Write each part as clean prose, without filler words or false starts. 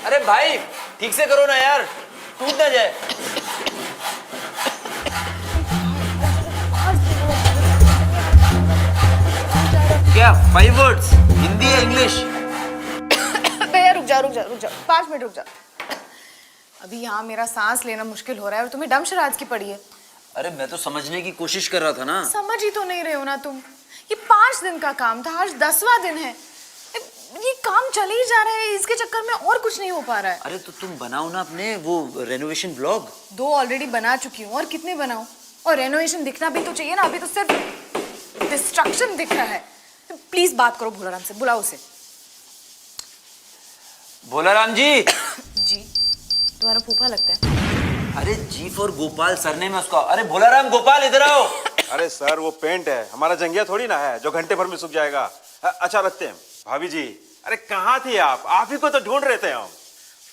अरे भाई ठीक से करो ना यार, टूट ना जाए। क्या 5 वर्ड्स हिंदी या इंग्लिश? भैया रुक जाओ 5 मिनट रुक जाओ। अभी यहाँ मेरा सांस लेना मुश्किल हो रहा है और तुम्हें डम शराज की पड़ी है। अरे मैं तो समझने की कोशिश कर रहा था ना। समझ ही तो नहीं रहे हो ना तुम। ये 5 दिन का काम था, आज 10वां दिन है। ये काम चले ही जा रहा है, इसके चक्कर में और कुछ नहीं हो पा रहा है। अरे तो तुम बनाओ ना अपने वो रेनोवेशन ब्लॉग। 2 ऑलरेडी बना चुकी हूँ और कितने बनाऊं? और रेनोवेशन दिखना भी तो चाहिए ना, अभी तो सिर्फ डिस्ट्रक्शन दिख रहा है। प्लीज बात करो भोलाराम से, बुलाओ उसे। भोलाराम जी। जी तुम्हारा फूफा लगता है। अरे जी फॉर गोपाल सरनेम है उसका। अरे भोलाराम गोपाल इधर आओ। अरे सर वो पेंट है, हमारा जंगिया थोड़ी ना है जो घंटे भर में सूख जाएगा। अच्छा रखते हैं। भाभी जी अरे कहाँ थी आप ही को तो ढूंढ रहे थे हम।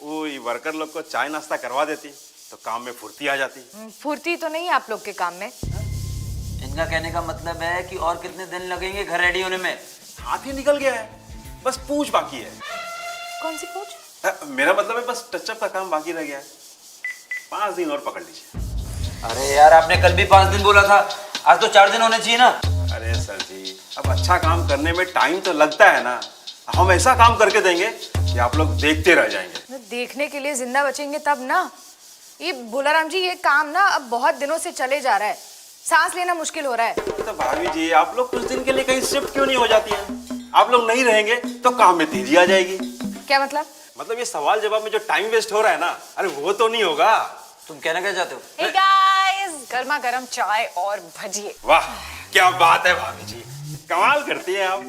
ओए वर्कर लोग को चाय नाश्ता करवा देती तो काम में फुर्ती आ जाती। फुर्ती तो नहीं है आप लोग के काम में। इनका कहने का मतलब है कि और कितने दिन लगेंगे घर रेडी होने में? हाथ ही निकल गया है, बस पूछ बाकी है। कौन सी पूछ? मेरा मतलब है बस टचअप का काम बाकी रह गया है। 5 दिन और पकड़ लीजिए। अरे यार आपने कल भी 5 दिन बोला था, आज तो 4 दिन होने चाहिए ना। अरे सर जी अब अच्छा काम करने में टाइम तो लगता है ना। हम ऐसा काम करके देंगे कि आप लोग देखते रह जाएंगे। देखने के लिए जिंदा बचेंगे तब ना। ये भोलाराम जी ये काम ना अब बहुत दिनों से चले जा रहा है, सांस लेना मुश्किल हो रहा है। तो भाभी जी आप लोग कुछ दिन के लिए कहीं शिफ्ट क्यों नहीं हो जाती हैं? आप लोग नहीं रहेंगे तो काम में तेजी आ जाएगी। क्या मतलब? मतलब ये सवाल जवाब में जो टाइम वेस्ट हो रहा है ना, अरे वो तो नहीं होगा। तुम कहना क्या चाहते हो? Hey guys, गर्मा गर्म चाय और भजिए। वाह क्या बात है भाभी जी, कमाल करती हैं आप।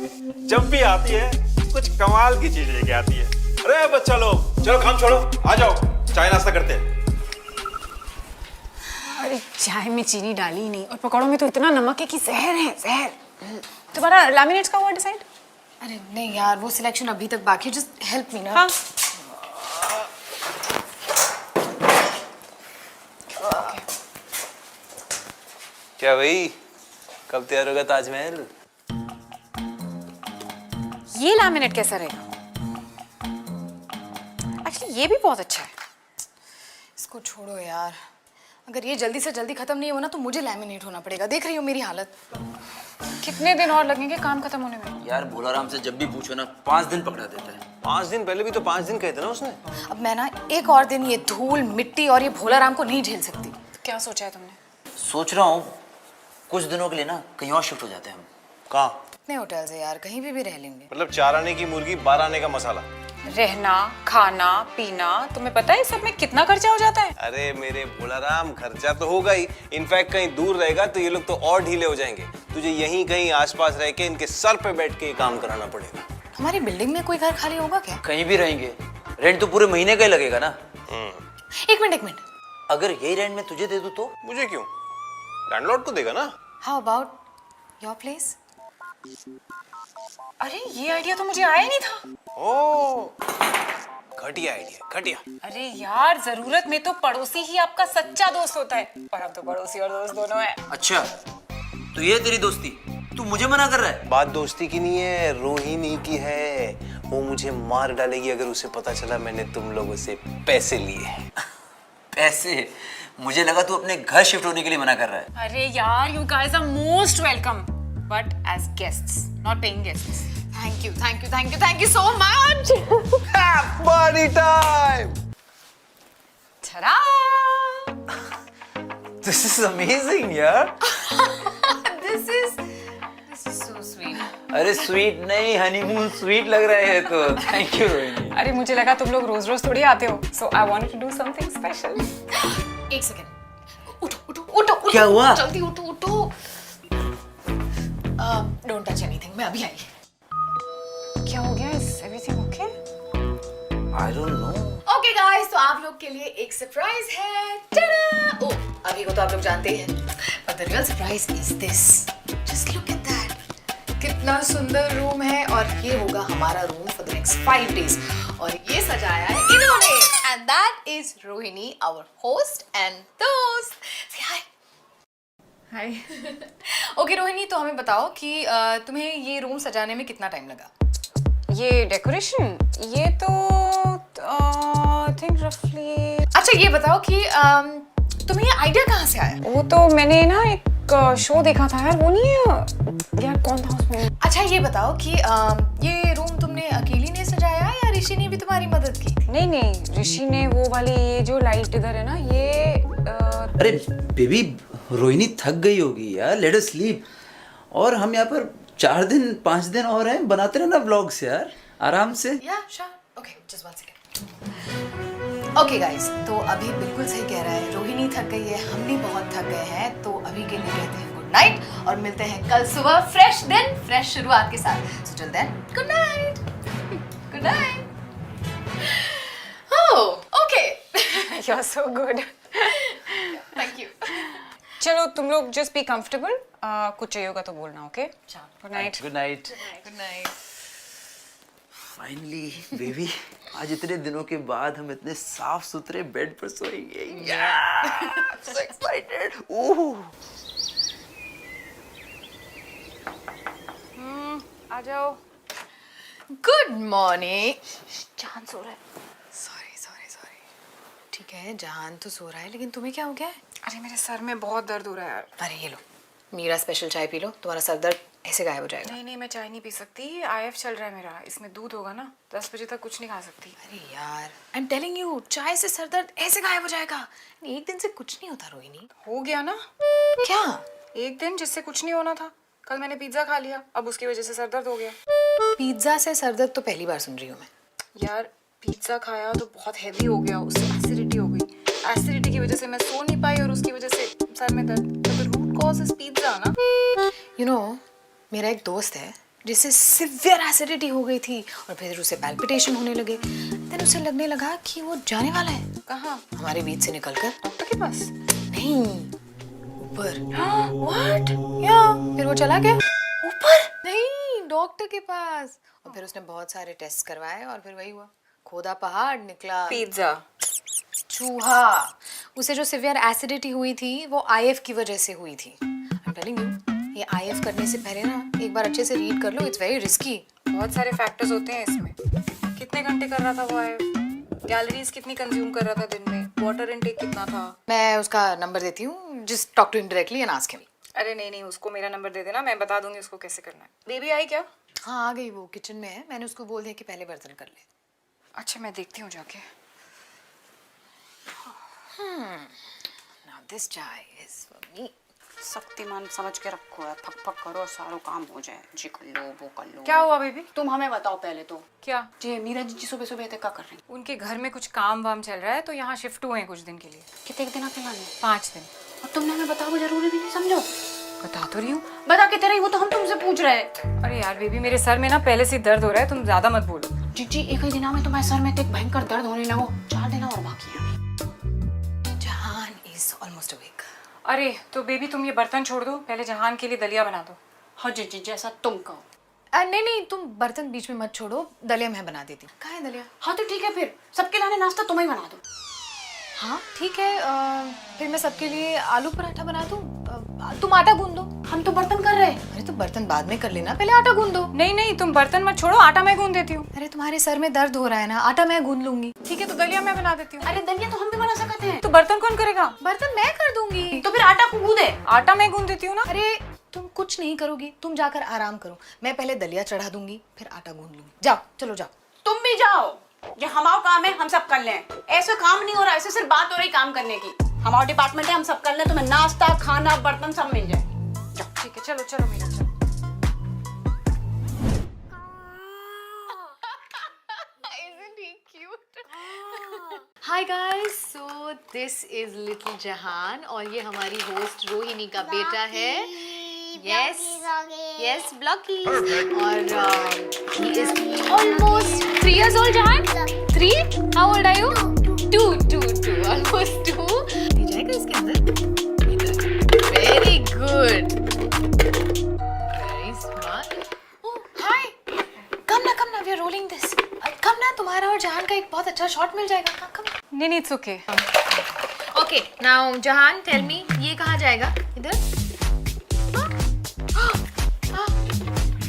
जब भी आती है कुछ कमाल की चीज लेके आती है। अरे बच्चा लोग चलो काम छोड़ो, आ जाओ चाय नाश्ता करते हैं। अरे चाय में चीनी डाली ही नहीं और पकौड़ों में तो इतना नमक है कि जहर है जहर। तुम्हारा लैमिनेट्स का हुआ डिसाइड? अरे नहीं यार वो सिलेक्शन अभी तक बाकी है, जस्ट हेल्प मी ना। हाँ क्या भाई कब तैयार होगा ताजमहल? ये लैमिनेट कैसा रहेगा? एक्चुअली ये भी बहुत अच्छा है। इसको छोड़ो यार, अगर ये जल्दी से जल्दी खत्म नहीं हो ना तो मुझे लैमिनेट होना पड़ेगा। देख रही हो मेरी हालत। कितने दिन और लगेंगे काम खत्म होने में? यार भोलाराम से जब भी पूछो ना 5 दिन पकड़ा देता है। 5 दिन पहले भी तो 5 दिन कहे थे ना उसने। अब मैं ना एक और दिन ये धूल मिट्टी और ये भोलाराम को नहीं झेल सकती। क्या सोचा है तुमने? सोच रहा हूँ कुछ दिनों के लिए ना कहीं और शिफ्ट हो जाते हैं हम। कहाँ? इतने होटल्स है यार, कहीं भी रह लेंगे। मतलब 4 आने की मुर्गी 12 आने का मसाला। रहना खाना पीना, तुम्हें पता है सब में कितना खर्चा हो जाता है? अरे मेरे भोलाराम खर्चा तो होगा ही, इनफैक्ट कहीं दूर रहेगा तो ये लोग तो और ढीले हो जाएंगे। तुझे यहीं कहीं आसपास रह के इनके सर पे बैठ के काम कराना पड़ेगा। हमारी बिल्डिंग में कोई घर खाली होगा क्या? कहीं भी रहेंगे, रेंट तो पूरे महीने का ही लगेगा ना। एक मिनट। अगर यही रेंट में तुझे दे दूं तो? मुझे क्यों, लैंडलॉर्ड को देगा ना। How about your place? अरे ये आइडिया तो मुझे आया ही नहीं था। ओ घटिया आइडिया, घटिया। अरे यार जरूरत में तो पड़ोसी ही आपका सच्चा दोस्त होता है, और हम तो पड़ोसी और दोस्त दोनों हैं। अच्छा तो ये तेरी दोस्ती, तू मुझे मना कर रहा है? बात दोस्ती की नहीं है, रोहिणी की है। वो मुझे मार डालेगी अगर उसे पता चला मैंने तुम लोगों से पैसे लिए। पैसे? मुझे लगा तू अपने घर शिफ्ट होने के लिए मना कर रहा है। अरे यार you guys are most welcome but as guests, not paying guests. Thank you so much. Party time. Ta-da! This is amazing यार। This is so sweet. अरे स्वीट नहीं, हनीमून स्वीट लग रहा है तो। Thank you Rohini. अरे मुझे लगा तुम लोग रोज रोज थोड़ी आते हो, so I wanted to do something special. एक सेकंड, उठो। क्या हुआ? जल्दी उठो। Don't touch anything, मैं अभी आई। क्या हो गया? Is everything okay? I don't know। Okay guys, तो आप लोग के लिए एक सरप्राइज है। टाडा! ओ, अभी को तो आप लोग जानते ही हैं, but the real surprise is this. Just look at that. कितना सुंदर रूम है और ये होगा हमारा room for the next 5 days. और ये सजाया है इन्होंने, and that is Rohini, our host and दोस्त. Say hi. हाय। ओके रोहिणी, तो हमें बताओ कि तुम्हें ये रूम सजाने में कितना टाइम लगा? ये डेकोरेशन, ये तो ये बताओ कि तुम्हें ये आइडिया कहाँ से आया? वो तो मैंने ना एक शो देखा था यार, वो नहीं है यार, कौन था उसमें? अच्छा ये बताओ कि ये रूम तुमने अकेली ने सजाया या ऋषि ने भी तुम्हारी मदद की? नहीं नहीं, ऋषि ने वो वाली, ये जो लाइट इधर है ना, ये अरे बेबी, रोहिणी थक गई होगी यार, लेट अस स्लीप। और हम यहाँ पर 4 दिन 5 दिन और हैं, बनाते रहना व्लॉग्स यार, आराम से। या sure, okay just 1 second. Okay guys, तो अभी बिल्कुल सही कह रहा है, रोहिणी थक गई है, हम भी बहुत थक गए हैं, तो अभी के लिए कहते हैं गुड नाइट और मिलते हैं कल सुबह फ्रेश दिन फ्रेश शुरुआत के साथ। So till then good night. Good night. Oh okay, you are so good. Thank you. चलो तुम लोग जस्ट बी कंफर्टेबल, कुछ चाहिए होगा तो बोलना, okay? Good night. Good night. Good night. Finally baby, आज इतने दिनों के बाद हम इतने साफ सुथरे बेड पर सोएंगे यार, सो एक्साइटेड। ओह आ जाओ। Good morning. जान सो रहा है। Sorry sorry sorry. ठीक है, जहान तो सो रहा है, लेकिन तुम्हें क्या हो गया है? अरे मेरे सर में बहुत दर्द हो रहा है यार। अरे ये लो, मेरा स्पेशल चाय पी लो, तुम्हारा सर दर्द ऐसे गायब हो जाएगा। नहीं नहीं, मैं चाय नहीं पी सकती, आईएफ चल रहा है मेरा, इसमें दूध होगा ना, 10 बजे तक कुछ नहीं खा सकती। अरे यार, आई एम टेलिंग यू, चाय से सर दर्द ऐसे गायब हो जाएगा। एक दिन से कुछ नहीं होता रोहिणी। हो गया ना क्या? एक दिन जिससे कुछ नहीं होना था, कल मैंने पिज्जा खा लिया, अब उसकी वजह से सर दर्द हो गया। पिज्जा से सर दर्द तो पहली बार सुन रही हूँ मैं। यार पिज्जा खाया तो बहुत हैवी हो गया, उससे एसिडिटी हो गई, एसिडिटी की वजह से मैं सो नहीं पाई और उसकी वजह से सर में दर्द। तो रूट कॉज इज पिज्जा ना। यू नो, मेरा एक दोस्त है जिसे सिवियर एसिडिटी हो गई थी और फिर उसे पैल्पिटेशन होने लगे। देन उसे लगने लगा कि वो जाने वाला है। कहाँ? हमारे बीच से निकलकर। डॉक्टर के पास? नहीं, ऊपर। व्हाट? या फिर वो चला गया ऊपर? नहीं, डॉक्टर के पास। और फिर उसने बहुत सारे टेस्ट करवाए और फिर वही हुआ, खोदा पहाड़ निकला पिज्जा। चूहा। उसे जो सिवियर एसिडिटी हुई थी वो आईएफ की वजह से हुई थी। आई एम टेलिंग यू, ये आईएफ करने से पहले ना एक बार अच्छे से रीड कर लो, इट्स वेरी रिस्की। बहुत सारे फैक्टर्स होते हैं इसमें। कितने घंटे कर रहा था वो आईएफ, कैलोरीज कितनी कंज्यूम कर रहा था दिन में, वाटर इनटेक कितना था? मैं उसका नंबर देती हूँ, just talk to him directly and ask him. अरे नहीं नहीं, उसको मेरा नंबर दे देना, मैं बता दूंगी उसको कैसे करना है। बेबी आई क्या? हाँ आ गई, वो किचन में है। मैंने उसको बोल दिया कि पहले बर्तन कर ले। अच्छा मैं देखती हूँ जाके। नाउ दिस चाय इज फॉर मी। शक्तिमान समझ के रखो है, फक फक करो और सारा काम हो जाए। जी कर लो, वो कर लो। क्या हुआ बेबी? तुम हमें बताओ पहले तो। क्या? जी मीरा जी सुबह सुबह क्या कर रही हैं? उनके घर में कुछ काम वाम चल रहा है तो यहाँ शिफ्ट हुए हैं कुछ दिन के लिए। कितने दिन आके लाने? 5 दिन। और तुमने हमें बताओ जरूरी भी नहीं समझो। बता तो रही हूँ। बता के तेरे वो तो हम तुमसे पूछ रहे हैं। अरे यार बेबी, मेरे सर में ना पहले से दर्द हो रहा है, तुम ज्यादा मत बोलो। जी एक ही दिन में तुम्हारे सर में तो एक भयंकर दर्द होने लगा, 4 दिन और बाकी है। जहान इज ऑलमोस्ट अवेक। अरे तो बेबी तुम ये बर्तन छोड़ दो, पहले जहान के लिए दलिया बना दो। हाँ जी जैसा तुम कहो। नहीं नहीं, तुम बर्तन बीच में मत छोड़ो, दलिया मैं बना देती हूँ। कहाँ है दलिया? हाँ तो ठीक है, फिर सबके लाने नाश्ता तुम ही बना दो। हाँ ठीक है, फिर मैं सबके लिए आलू पराठा बना दूँ। तुम आटा गूंद दो। हम तो बर्तन कर रहे हैं। अरे तो बर्तन बाद में कर लेना, पहले आटा गूंद दो। नहीं नहीं, तुम बर्तन मत छोड़ो, आटा मैं गूंद देती हूँ। अरे तुम्हारे सर में दर्द हो रहा है ना, आटा मैं गूंद लूंगी। ठीक है तो दलिया मैं बना देती हूँ। अरे दलिया तो हम भी बना सकते हैं। तो बर्तन कौन करेगा? बर्तन मैं कर दूंगी। तो फिर आटा को गूंदे। आटा मैं गूंद देती हूँ ना। अरे तुम कुछ नहीं करोगी, तुम जाकर आराम करो। मैं पहले दलिया चढ़ा दूंगी, फिर आटा गूंद लूंगी। जाओ चलो जाओ। तुम भी जाओ, ये हमारा काम है, हम सब कर लें। ऐसे काम नहीं हो रहा, ऐसे सिर्फ बात हो रही काम करने की। हमारा डिपार्टमेंट है, हम सब कर लें। तुम्हें नाश्ता खाना बर्तन सब मिल जाए। ठीक है चलो चलो मीरा चलो। Hi guys, so this is little जहान और ये हमारी होस्ट रोहिणी का बेटा है। Yes yes, blocky. और he is almost 3 years old. जहान 3? How old are you? 2 almost 2। नहीं जाएगा इसके अंदर? Very good, very smart. Oh hi, come ना, we are rolling this. Come ना, तुम्हारा और जहान का एक बहुत अच्छा शॉट मिल जाएगा। कम नहीं नहीं, इट्स ओके। ओके नाउ जहान टेल मी, ये कहाँ जाएगा? इधर?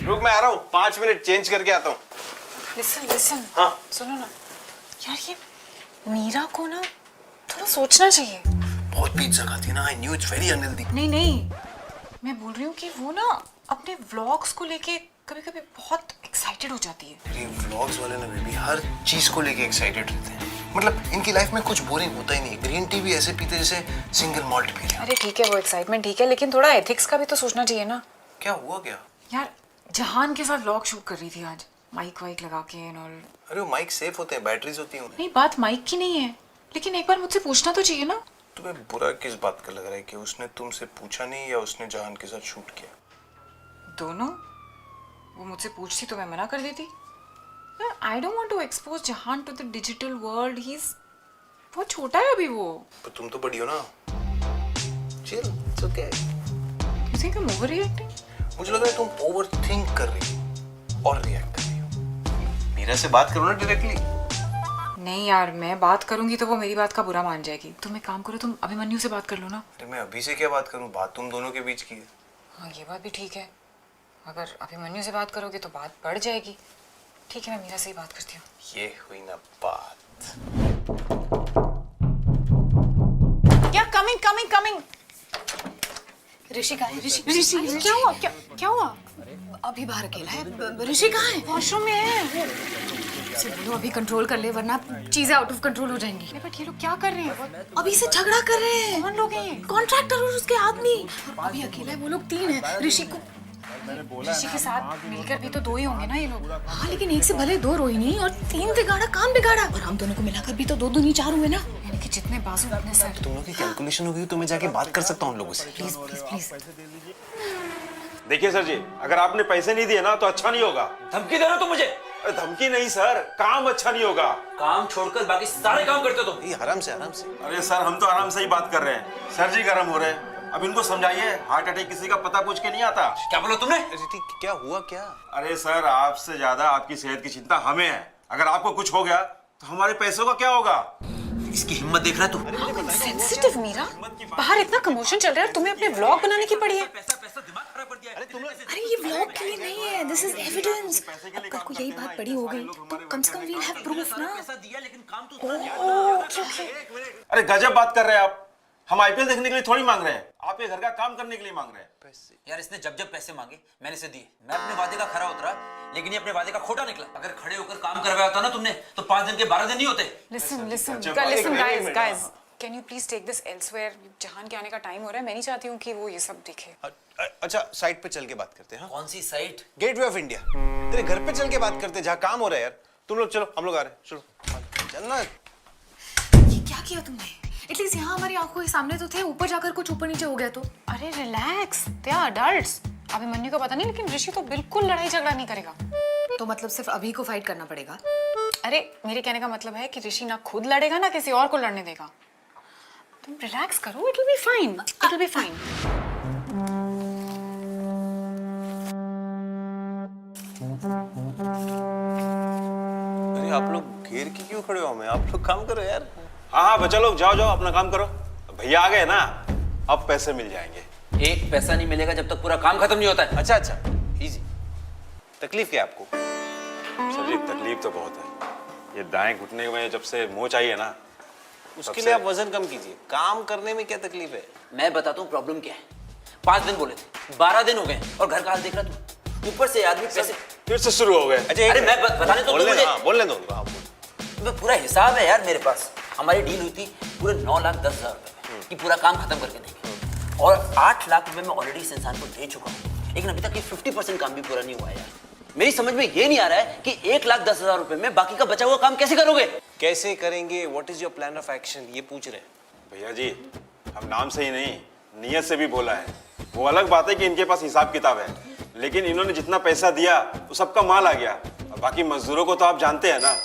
रुक, मैं आ रहा हूँ, 5 मिनट चेंज करके आता हूँ। लिसन हाँ सुनो ना यार, ये मीरा को ना थोड़ा सोचना चाहिए। बहुत पिज्जा खाती है ना, I knew it's very unhealthy. नहीं नहीं, मैं बोल रही हूँ कि वो ना अपने व्लॉग्स को लेके कभी कभी बहुत एक्साइटेड हो जाती है। ये व्लॉग्स वाले ना बेबी हर चीज को लेके एक्साइटेड रहते हैं। मतलब इनकी लाइफ में कुछ बोरिंग होता ही नहीं। ग्रीन टी भी ऐसे पीते जैसे सिंगल मॉल्ट पी रहे हैं। अरे ठीक है, वो एक्साइटमेंट ठीक है, लेकिन थोड़ा एथिक्स का भी तो सोचना चाहिए ना। क्या हुआ क्या? यार जहान के साथ व्लॉग शूट कर रही थी आज, माइक वाइक लगा के एंड ऑल। अरे वो माइक सेफ होते हैं, बैटरीज होती हैं उनमें। नहीं, बात माइक की नहीं है, लेकिन एक बार मुझसे पूछना तो चाहिए ना। तुम्हें बुरा किस बात का लग रहा है कि उसने तुमसे पूछा नहीं या उसने जहान के साथ शूट किया? दोनों। वो मुझसे पूछती तो मैं मना कर देती। यार I don't want to expose Jahan to the digital world. He is बहुत छोटा है अभी वो। पर तुम तो बड़ी हो ना। Chill, it's okay. You think I am overreacting? मुझे लग रहा है तुम ओवरथिंक कर रही हो और रिएक्ट कर रही हो। मीरा से बात करो ना डायरेक्टली। नहीं यार, मैं बात करूंगी तो वो मेरी बात का बुरा मान जाएगी। तुम एक काम करो, तुम अभिमन्यु से बात कर लो ना। अरे मैं अभी से क्या बात करूं? बात तुम दोनों के बीच की है। हाँ, ये बात भी ठीक है। अगर अभिमन्यु से बात करोगे तो बात बढ़ जाएगी। ठीक है, मैं मीरा से ही बात करती हूँ। ये हुई ना बात। क्या कमिंग कमिंग कमिंग। ऋषि कहाँ है? ऋषि क्या हुआ? क्या हुआ? अभी बाहर अकेला है। ऋषि कहाँ है? वॉशरूम में है। से बोलो अभी कंट्रोल कर ले, वरना चीजें आउट ऑफ कंट्रोल हो जाएंगी। बट ये लोग क्या कर रहे हैं? अभी से झगड़ा कर रहे हैं। कौन लोग हैं ये? कॉन्ट्रैक्टर और उसके आदमी। अभी अकेला है, वो लोग 3 हैं। ऋषि के साथ मिलकर भी तो 2 ही होंगे ना ये लोग। हाँ, लेकिन एक से भले 2 रोहिणी और 3 बिगाड़ा काम बिगाड़ा, और हम दोनों को मिलाकर भी तो 2 दूनी 4 हुए ना। यानी कि जितने बाजू उतने सर। तुम लोग की कैलकुलेशन होगी तो मैं जाके बात कर सकता हूँ उन लोगों से। Please please please. देखिए सर जी, अगर आपने पैसे नहीं दिए ना तो अच्छा नहीं होगा। धमकी दे रहे हो तुम मुझे? अरे धमकी नहीं सर, काम अच्छा नहीं होगा। काम छोड़कर बाकी सारे काम करते हो तुम। ये आराम से आराम से। अरे सर, हम तो आराम से ही बात कर रहे हैं। सर जी गर्म हो रहे हैं। अब इनको समझाइए, हार्ट अटैक किसी का पता पूछ के नहीं आता। क्या बोला तुमने? अरे ठीक, क्या हुआ क्या? अरे सर, आपसे ज्यादा आपकी सेहत की चिंता हमें है। अगर आपको कुछ हो गया तो हमारे पैसों का क्या होगा? इसकी हिम्मत देख रहा है तू? सेंसिटिव मीरा, बाहर इतना कमोशन चल रहा है और तुम्हें अपने व्लॉग बनाने की पड़ी है। पैसा दिमाग खराब कर दिया। अरे ये व्लॉग के लिए नहीं है, दिस इज एविडेंस। अब कल को यही बात बड़ी हो गई तो कम से कम वील हैव प्रूफ ना। पैसा दिया लेकिन काम तो अरे गजब बात कर रहे हैं आप। हम आईपीएल देखने के लिए थोड़ी मांग रहे हैं, आपके घर का काम करने के लिए मांग रहे हैं। यार इसने जब जब पैसे मांगे मैंने इसे दिए। मैं अपने वादे का खरा उतरा, लेकिन ये अपने वादे का खोटा निकला। अगर खड़े होकर काम करवाया होता ना तुमने तो 5 दिन के 12 दिन नहीं होते। Listen guys, can you please take this elsewhere? Jahan के आने का टाइम हो रहा है, मैं नहीं चाहती हूँ कि वो ये सब दिखे। अच्छा, साइड पे चल के बात करते हैं। कौन सी साइट? Gateway of India. तेरे घर पे चल के बात करते हैं जहाँ काम हो रहा है यार। तुम लोग चलो, हम लोग आ रहे हैं। चलो चलना। ये क्या किया तुमने? एटलीस्ट यहाँ हमारी आंखों के सामने तो थे, ऊपर जाकर कुछ ऊपर नीचे हो गया तो। अरे relax, they are adults. Abhimanyu को पता नहीं, लेकिन ऋषि तो बिल्कुल लड़ाई झगड़ा नहीं करेगा। तो मतलब सिर्फ अभी को फाइट करना पड़ेगा? अरे मेरे कहने का मतलब है कि ऋषि ना खुद लड़ेगा ना किसी और को लड़ने देगा। तुम रिलैक्स करो, it will be fine, it will be fine. अरे आप लोग घेर के क्यों खड़े हो हमें? आप लोग काम करो यार। हाँ हाँ बच्चा लोग, जाओ जाओ अपना काम करो। भैया आ गए ना, अब पैसे मिल जाएंगे। एक पैसा नहीं मिलेगा जब तक पूरा काम खत्म नहीं होता है। अच्छा अच्छा, इजी। तकलीफ क्या है आपको? सर जी तकलीफ तो बहुत है। ये दाएं घुटने में जब से मोच आई है ना, उसके लिए आप वजन कम कीजिए। काम करने में क्या तकलीफ है? मैं बताता हूँ प्रॉब्लम क्या है। 5 दिन बोले थे, 12 दिन हो गए और घर का हाल देख रहा तू। ऊपर से आदमी पैसे फिर से शुरू हो गए। अच्छा अरे मैं बताने तो बोलने मुझे दो, बोलने दो उनको। हाँ, बोलो। पूरा हिसाब है यार मेरे पास। हमारी डील हुई थी पूरे 9,10,000 रुपए की, पूरा काम खत्म करके देंगे। और 8 लाख रुपए मैं ऑलरेडी इस इंसान को दे चुका हूँ, लेकिन अभी तक ये 50% काम भी पूरा नहीं हुआ है यार। मेरी समझ में ये नहीं आ रहा है कि 1,10,000 रुपए में बाकी का बचा हुआ काम कैसे करोगे? कैसे करेंगे? What is your plan of action? ये पूछ रहे हैं भैया जी, हम नाम से ही नहीं नियत से भी बोला है। वो अलग बात है कि इनके पास हिसाब किताब है, लेकिन इन्होंने जितना पैसा दिया वो सबका माल आ गया। और बाकी मजदूरों को तो आप जानते हैं ना।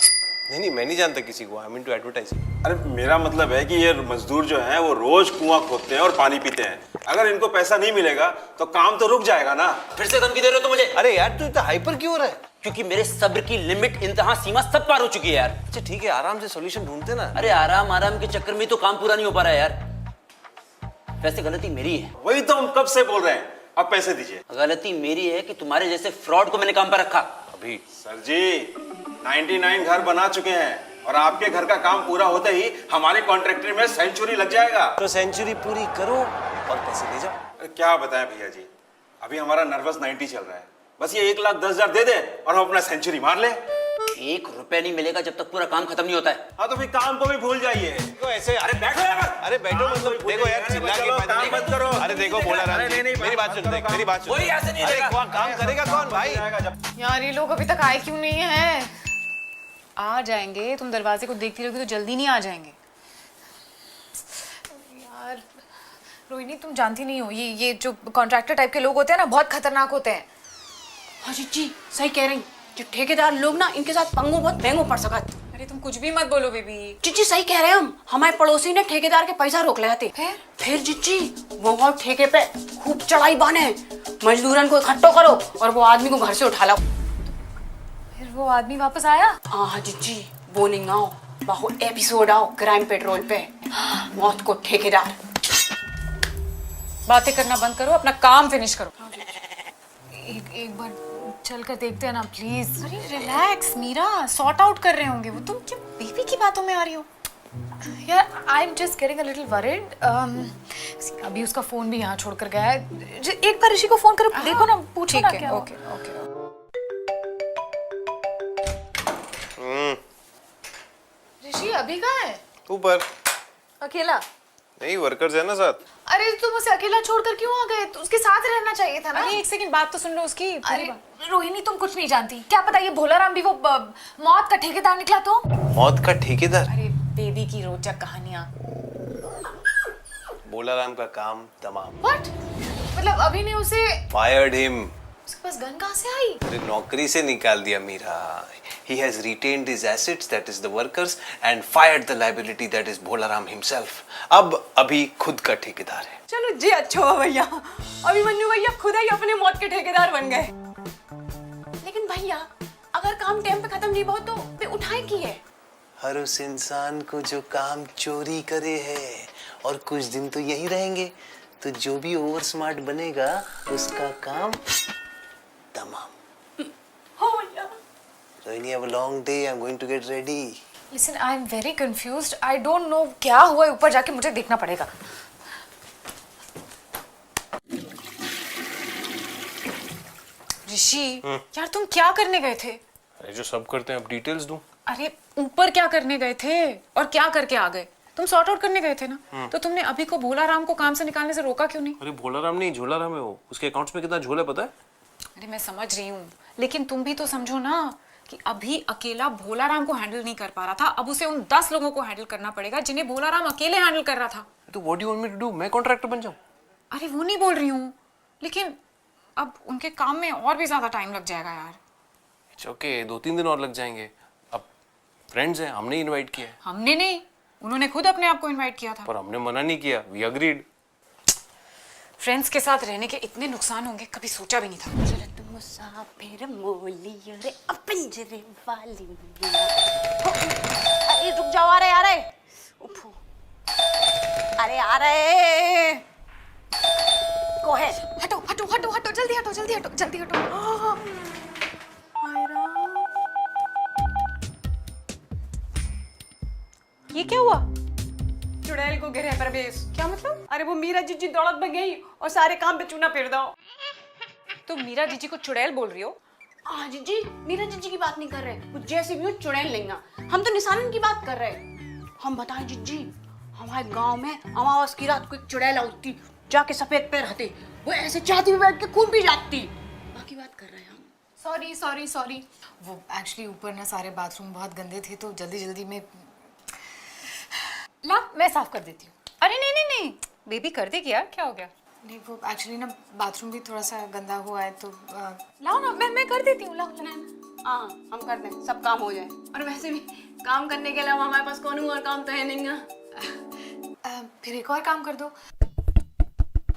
नहीं, मैं नहीं जानता किसी को। I mean to advertising. अरे मेरा मतलब है कि ये मजदूर जो हैं वो रोज कुआं खोदते हैं और पानी पीते हैं। अगर इनको पैसा नहीं मिलेगा तो काम तो रुक जाएगा ना। फिर से धमकी दे रहे हो तो मुझे? अरे यार, तू इतना हाइपर क्यों हो रहा है? क्योंकि मेरे सब्र की लिमिट, इंतहा, सीमा सब पार हो चुकी है यार। अच्छा ठीक है, आराम से सॉल्यूशन ढूंढते ना। अरे आराम आराम के चक्कर में तो काम पूरा नहीं हो पा रहा है यार। वैसे गलती मेरी है। वही तो हम कब से बोल रहे हैं, अब पैसे दीजिए। गलती मेरी है कि तुम्हारे जैसे फ्रॉड को मैंने काम पर रखा। अभी सर जी 99 घर बना चुके हैं, और आपके घर का काम पूरा होते ही हमारे कॉन्ट्रैक्टर में सेंचुरी लग जाएगा। तो सेंचुरी पूरी करो और पैसे ले जाओ। क्या बताएं भैया जी, अभी हमारा नर्वस 90 चल रहा है। बस ये 1,10,000 दे दे और हम अपना सेंचुरी मार ले। 1 रुपया नहीं मिलेगा जब तक पूरा काम खत्म नहीं होता है। हाँ तो फिर काम को भी भूल जाइए। देखो ऐसे, अरे बैठो यार। अरे बैठो मतलब देखो यार, चिल्ला के चलो, फायदा काम नहीं। बंद करो। अरे देखो बोला राम अरे जी, नहीं, मेरी बात सुन, देख मेरी बात सुन। कोई ऐसे नहीं अरे रहेगा। कौन काम करेगा कौन भाई? यार ये लोग अभी तक आए क्यों नहीं है? आ जाएंगे, तुम दरवाजे को देखती रहोगी तो जल्दी नहीं आ जाएंगे। यार रोहिणी, तुम जानती नहीं हो, ये जो कॉन्ट्रैक्टर टाइप के लोग होते हैं ना, बहुत खतरनाक होते हैं। हाँ जी सही कह रही। जो ठेकेदार लोग ना, इनके साथ पंगो बहुत महंगो पड़ सकत। अरे तुम कुछ भी मत बोलो बेबी। जिज्जी सही कह रहे हैं हम। हमारे पड़ोसी ने ठेकेदार के पैसा रोक लिया थे। फिर जिज्जी वो ठेके पे खूब चढ़ाई बाने, मजदूरन को इकट्ठो करो और वो आदमी को घर से उठा लाओ। फिर वो आदमी वापस आया? हाँ जिज्जी, वो नहीं आओ बाहु एपिसोड आओ क्राइम पेट्रोल पे, मौत को ठेकेदार। बातें करना बंद करो, अपना काम फिनिश करो। एक बार चल कर देखते हैं ना प्लीज। अरे रिलैक्स मीरा, सॉर्ट आउट कर रहे होंगे वो। तुम क्यों बेबी की बातों में आ रही हो? यार I am just getting a little worried. अभी उसका फोन भी यहाँ छोड़कर गया है। एक बार ऋषि को फोन करो, देखो ना, पूछो ना क्या। Okay okay. ऋषि अभी कहाँ है? ऊपर। अकेला? नहीं, वर्कर्स है ना साथ। अरे तुम उसे अकेला छोड़कर क्यों आ गए? तो उसके साथ रहना चाहिए था ना। अरे एक सेकंड बात तो सुन लो उसकी। अरे रोहिणी, तुम कुछ नहीं जानती। क्या पता ये भोलाराम भी वो मौत का ठेकेदार निकला तो? मौत का ठेकेदार? अरे बेबी की रोचक कहानियां। बोलाराम का काम तमाम। व्हाट? मतलब अभी ने उसे फायर्ड हिम। उसके पास गन कहाँ से आई? अरे नौकरी से निकाल दिया Meera. He has retained his assets, that is the workers, and fired the liability, that is Bholaram himself. अब अभी खुद का ठेकेदार है। चलो जी, अच्छा हुआ भैया, अभी मन्नू भैया खुद ही अपने मौत के ठेकेदार बन गए। लेकिन भैया अगर काम टाइम पे खत्म नहीं हुआ तो फिर उठाए की है? हर उस इंसान को जो काम चोरी करे है, और कुछ दिन तो यही रहेंगे, तो जो भी ओवर स्मार्ट बनेगा उसका काम तमाम। हो भैया। Rohini, I have a long day. I'm going to get ready. Listen, I am very confused. I don't know क्या हुआ है, ऊपर जाके मुझे देखना पड़ेगा। ऋषि, यार तुम क्या करने गए थे? अरे जो सब करते हैं, अब डिटेल्स दूं? अरे ऊपर क्या करने गए थे और क्या करके आ गए? तुम सॉर्ट आउट करने गए थे ना, तो तुमने अभी को भोलाराम को काम से निकालने से रोका क्यों नहीं? अरे भोलाराम नहीं, झोलाराम है वो। उसके अकाउंट्स में कितना झोला पता है? अरे मैं समझ रही हूँ, लेकिन तुम भी तो समझो ना कि अभी अकेला भोलाराम को हैंडल नहीं कर पा रहा था। अब उसे उन 10 लोगों को हैंडल करना पड़ेगा जिन्हें भोलाराम अकेले हैंडल कर रहा था। तो what do you want me to do? मैं कॉन्ट्रैक्टर बन जाऊं? अरे वो नहीं बोल रही हूँ, लेकिन अब उनके काम में और भी ज्यादा टाइम लग जाएगा यार। इट्स ओके, 2-3 दिन और लग जाएंगे। अब फ्रेंड्स हैं, हमने इनवाइट किया है। हमने नहीं, उन्होंने खुद अपने आप को इनवाइट किया था। पर हमने मना नहीं किया, वी अग्रीड। फ्रेंड्स के साथ रहने के इतने नुकसान होंगे कभी सोचा भी नहीं था। चलो तुम मुसाफिर मोलियो रे अपंजरे वाली। अरे रुक जाओ, आ रहे उफो। अरे आ रहे। Go ahead. हटो हटो हटो हटो, जल्दी हटो जल्दी हटो जल्दी हटो। ये क्या हुआ? चुड़ैल को गिरे प्रवेश। क्या मतलब? अरे वो मीरा जीजी दौड़त में गई और सारे काम पे चूना फेर दो। तुम मीरा जीजी को चुड़ैल बोल रही हो? हाँ जीजी, मीरा जीजी की बात नहीं कर रहे, वो जैसे भी हो चुड़ैल लेंगा। हम तो निशानन की बात कर रहे हैं। हम बताएं जीजी, हमारे गांव में अमावस की रात को एक चुड़ैल आती, जाके सफेद पे रहती, वो ऐसे चाहती हुई बैठ के खून पी जाती। बाकी बात कर रहे हैं हम। सॉरी सॉरी सॉरी, वो एक्चुअली ऊपर ना सारे बाथरूम बहुत गंदे थे तो जल्दी जल्दी में। ला मैं साफ कर देती हूँ। अरे नहीं नहीं नहीं, बेबी कर देगी यार, क्या हो गया? नहीं वो एक्चुअली ना बाथरूम भी थोड़ा सा गंदा हुआ है तो लाओ ना, मैं कर देती हूँ। लाओ हाँ हम कर दें, सब काम हो जाए। और वैसे भी काम करने के अलावा हमारे पास कौन और काम तो है नहीं। फिर एक और काम कर दो,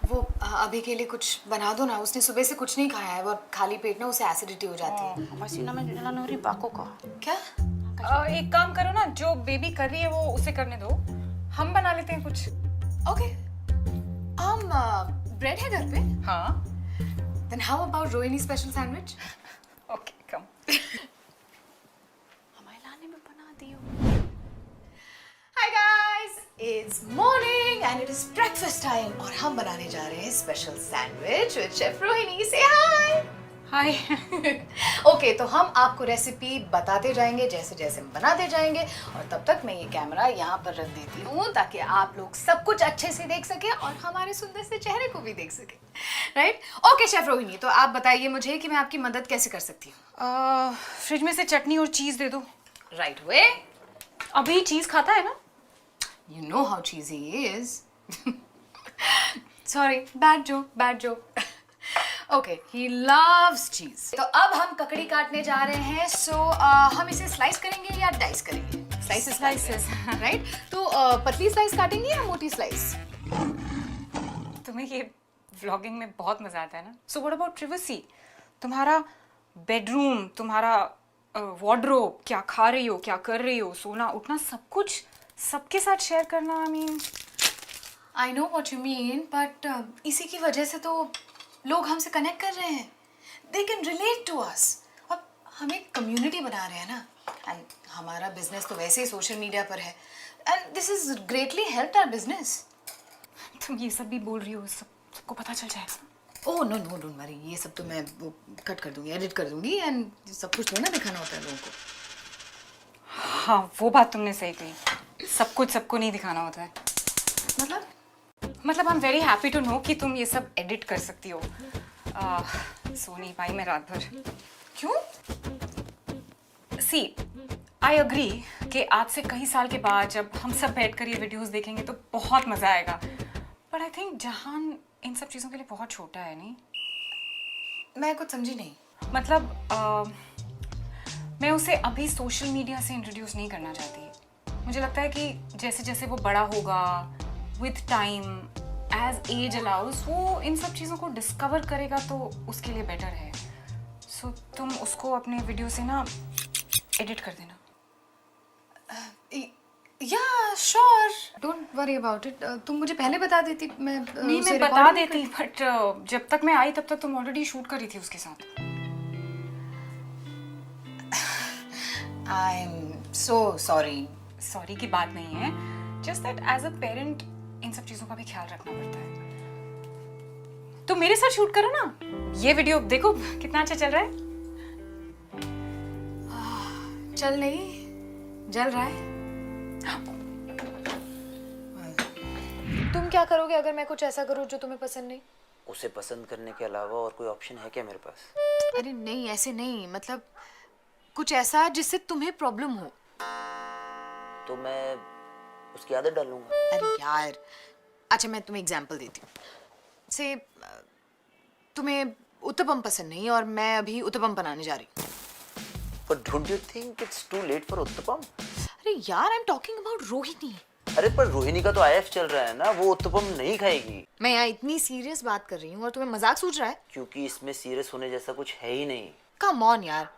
वो अभी के लिए कुछ बना दो ना। उसने सुबह से कुछ नहीं खाया है और खाली पेट ना उसे एसिडिटी हो जाती है। मसीना में जलन हो रही बाकों का। क्या? एक काम करो ना, जो बेबी कर रही है वो उसे करने दो, हम बना लेते हैं कुछ। ओके, हम ब्रेड है घर पे? हाँ। Then how about Rohini special sandwich? Okay कम। हमारे लाने में बना दियो। It's morning and it is breakfast time और हम बनाने जा रहे हैं special sandwich with chef Rohini. से हाय. हाय. ओके तो हम आपको रेसिपी बताते जाएंगे जैसे जैसे हम बनाते जाएंगे और तब तक मैं ये कैमरा यहाँ पर रख देती हूँ ताकि आप लोग सब कुछ अच्छे से देख सके और हमारे सुंदर से चेहरे को भी देख सके. राइट. ओके शेफ रोहिणी, तो आप बताइए मुझे कि मैं आपकी मदद कैसे कर सकती हूँ. फ्रिज में से चटनी और चीज दे दो. Right way. अभी चीज खाता है ना? You know how cheesy he is. Sorry, bad joke. Okay, he loves cheese. तो अब हम ककड़ी काटने जा रहे हैं. So हम इसे स्लाइस करेंगे या डाइस करेंगे? Slices. राइट. तो पतली स्लाइस काटेंगे या मोटी स्लाइस? तुम्हें ये व्लॉगिंग में बहुत मजा आता है ना. So what about privacy? तुम्हारा बेडरूम, तुम्हारा वार्डरोब, क्या खा रही हो, क्या कर रही हो, सोना उठना, सब कुछ सबके साथ शेयर करना. I mean I know what you mean, but इसी की वजह से तो लोग हमसे कनेक्ट कर रहे हैं. They can relate to us. और हम एक कम्युनिटी बना रहे हैं ना. And हमारा बिजनेस तो वैसे ही सोशल मीडिया पर है. And this has greatly helped our business. तुम ये सब भी बोल रही हो, सबको पता चल जाएगा. Oh no no don't worry. ये सब तो मैं वो कट कर दूंगी, एडिट कर दूंगी. एंड सब कुछ तो ना दिखाना होता है लोगों को. हाँ, वो बात तुमने सही कही. सब कुछ सबको नहीं दिखाना होता है. मतलब I am very happy to know कि तुम ये सब एडिट कर सकती हो. सो नहीं पाई मैं रात भर. क्यों? सी, आई अग्री कि आज से कई साल के बाद जब हम सब बैठकर ये वीडियोस देखेंगे तो बहुत मजा आएगा. बट आई थिंक जहान इन सब चीज़ों के लिए बहुत छोटा है. नहीं, मैं कुछ समझी नहीं. मतलब मैं उसे अभी सोशल मीडिया से इंट्रोड्यूस नहीं करना चाहती. मुझे लगता है कि जैसे जैसे वो बड़ा होगा, with time, as age allows, वो इन सब चीज़ों को डिस्कवर करेगा तो उसके लिए बेटर है. सो तुम उसको अपने वीडियो से ना एडिट कर देना. या sure, don't worry about it. तुम मुझे पहले बता देती. मैं नहीं, मैं बता देती, बट जब तक मैं आई तब तक तुम ऑलरेडी शूट कर रही थी उसके साथ. I am so sorry. Sorry की बात नहीं है, just that as a parent इन सब चीज़ों का भी ख्याल रखना पड़ता है. तो मेरे साथ शूट करो ना. ये वीडियो देखो कितना अच्छा चल रहा है. चल नहीं, जल रहा है. तुम क्या करोगे अगर मैं कुछ ऐसा करूं जो तुम्हें पसंद नहीं? उसे पसंद करने के अलावा और कोई ऑप्शन है क्या मेरे पास? अरे नहीं, ऐसे नहीं. मतलब कुछ ऐसा जिससे तुम्हें प्रॉब्लम हो. तो मैं उसकी आदत डालूंगा. अरे यार, अच्छा मैं तुम्हें एग्जांपल देती हूँ. से तुम्हें उत्तपम पसंद नहीं और मैं अभी उत्तपम बनाने जा रही हूँ. But don't you think it's too late for uttapam? अरे यार, I am talking about Rohini. अरे पर रोहिणी का तो आईएफ चल रहा है ना, वो उत्तपम नहीं खाएगी. मैं यहाँ इतनी सीरियस बात कर रही हूँ और तुम्हें मजाक सूझ रहा है? क्योंकि इसमें सीरियस होने जैसा कुछ है ही नहीं. कम ऑन यार.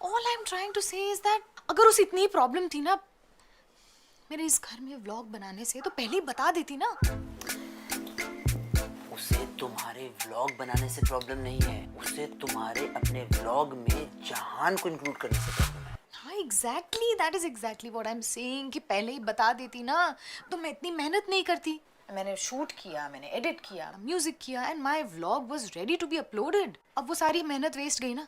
All I am trying to say is that अगर उसे इतनी प्रॉब्लम थी ना मेरे इस घर में व्लॉग बनाने से, तो पहले ही बता देती ना. उसे तुम्हारे व्लॉग बनाने से प्रॉब्लम नहीं है, उसे तुम्हारे अपने व्लॉग में जहान को इंक्लूड करने से प्रॉब्लम है. हाँ exactly, that is exactly what I am saying कि पहले ही बता देती ना तो मैं इतनी मेहनत नहीं करती. मैंने शूट किया, मैंने एडिट किया, म्यूजिक किया and my vlog was ready to be uploaded. अब वो सारी मेहनत वेस्ट गई ना.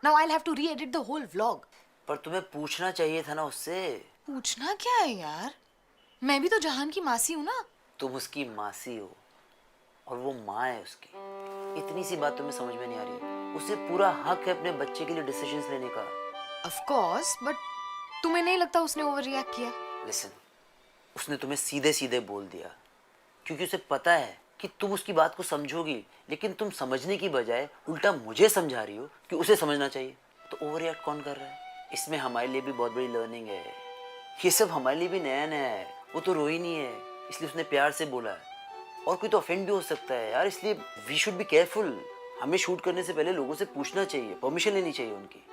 Now I will have to re-edit the whole vlog. पर तुम्हें पूछना चाहिए था ना उससे. पूछना क्या है यार, मैं भी तो जहान की मासी हूँ ना. तुम उसकी मासी हो और वो माँ है उसकी. इतनी सी बात तुम्हें समझ में नहीं आ रही है. उसे पूरा हक है अपने बच्चे के लिए डिसीजंस लेने का. ऑफ कोर्स, बट तुम्हें नहीं लगता उसने ओवर रिएक्ट किया? लिसन, उसने तुम्हें सीधे सीधे बोल दिया क्योंकि उसे पता है कि तुम उसकी बात को समझोगी, लेकिन तुम समझने की बजाय उल्टा मुझे समझा रही हो कि उसे समझना चाहिए. तो ओवर रिएक्ट कौन कर रहा है? इसमें हमारे लिए भी बहुत बड़ी लर्निंग है. ये सब हमारे लिए भी नया नया है. वो तो रोहिणी है, इसलिए उसने प्यार से बोला है. और कोई तो ऑफेंड भी हो सकता है यार, इसलिए वी शुड बी केयरफुल. हमें शूट करने से पहले लोगों से पूछना चाहिए, परमिशन लेनी चाहिए उनकी.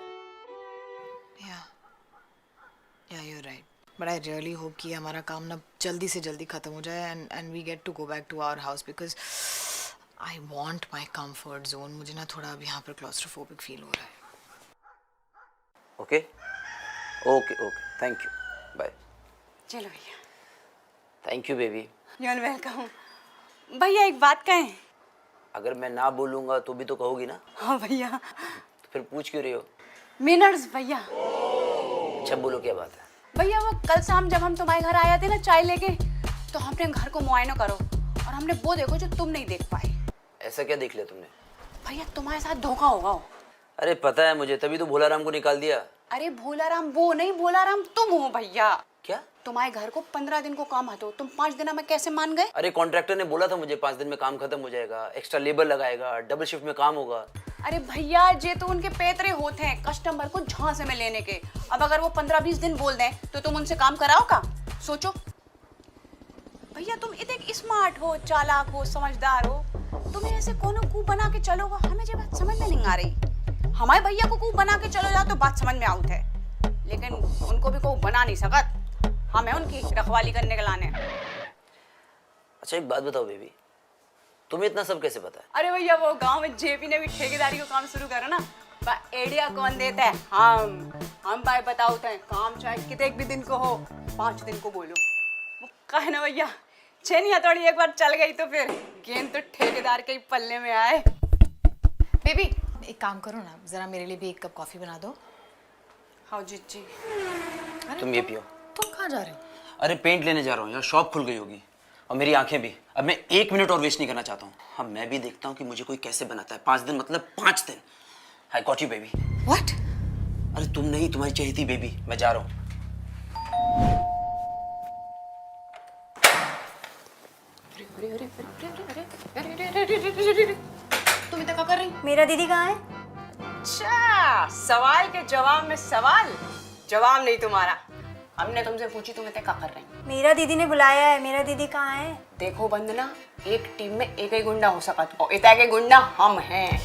या you are right. But I really hope कि हमारा काम ना जल्दी से जल्दी खत्म हो जाए and we get to go back to our house because I want my comfort zone. मुझे ना थोड़ा अब यहाँ पर क्लॉस्ट्रोफोबिक फील हो रहा है. Okay okay okay, thank you, bye. चलो भैया. Thank you baby. You are welcome. भैया एक बात कहें? अगर मैं ना बोलूंगा तो भी तो कहोगी ना, हाँ भैया। तो फिर पूछ क्यों रही हो? मिनट्स भैया। अच्छा बोलो क्या बात है? भैया वो कल शाम जब हम तुम्हारे घर आए थे ना चाय लेके, तो हमने घर को मुआयना करो और हमने वो देखो जो तुम नहीं देख पाए। ऐसा क्या देख लिया तुमने? भैया तुम्हारे साथ धोखा होगा। अरे पता है मुझे, तभी तो भोलाराम को निकाल दिया। अरे भोलाराम वो नहीं, भोलाराम तुम हो भैया। क्या? तुम्हारे घर को 15 दिन को काम है तो तुम 5 दिन में कैसे मान गए? अरे कॉन्ट्रैक्टर ने बोला था मुझे 5 दिन में काम खत्म हो जाएगा, एक्स्ट्रा लेबर लगाएगा, डबल शिफ्ट में काम होगा। अरे भैया ये तो उनके पैतरे होते हैं कस्टमर को झांसे में लेने के। अब अगर वो 15-20 दिन बोल दें तो तुम उनसे काम कराओ का? सोचो भैया, तुम इतने स्मार्ट हो, चालाक हो, समझदार हो, तुम्हें ऐसे कोनो कूप बना के चलोगा, हमें ये बात समझ में नहीं आ रही। हमारे भैया को कूप बना के चलो जाओ तो बात समझ में आउट है, लेकिन उनको भी कूप बना नहीं सकत, हमें उनकी रखवाली करने के लाने। अच्छा एक बात बताओ बेबी, तुम्हें इतना सब कैसे पता है? अरे भैया वो गांव में जेपी ने भी ठेकेदारी को काम शुरू करा ना, आइडिया कौन देता है? हम भाई बताओते हैं काम चाहे कितने भी दिन को हो, 5 दिन को बोलो। वो कहे ना भैया, छेनिया थोड़ी एक बार चल गई तो फिर गेंद तो ठेकेदार के ही पल्ले में आए। बेबी एक काम करो ना, जरा मेरे लिए भी एक कप कॉफी बना दो। हाँ जीजी। तुम ये पियो। तुम कहाँ जा रहे हो? अरे पेंट लेने जा रहा हूँ यार, शॉप खुल गई होगी और मेरी आंखें भी। अब मैं 1 मिनट और वेस्ट नहीं करना चाहता हूँ। अब मैं भी देखता हूँ कि मुझे कोई कैसे बनाता है। 5 दिन मतलब 5 दिन। I got you baby. What? अरे तुम नहीं, तुम्हारी चाहिए थी बेबी। मैं जा रहा हूँ। तुम इतना क्या कर रही? मेरा दीदी कहाँ है? अच्छा, सवाल के जवाब में सवाल, जवाब नहीं तुम्हारा। हमने तुमसे पूछी तुम इतना क्या कर रही? मेरा दीदी ने बुलाया है, मेरा दीदी कहाँ है? देखो बंदना, एक टीम में एक ही गुंडा हो सकता और इतना के गुंडा हम हैं।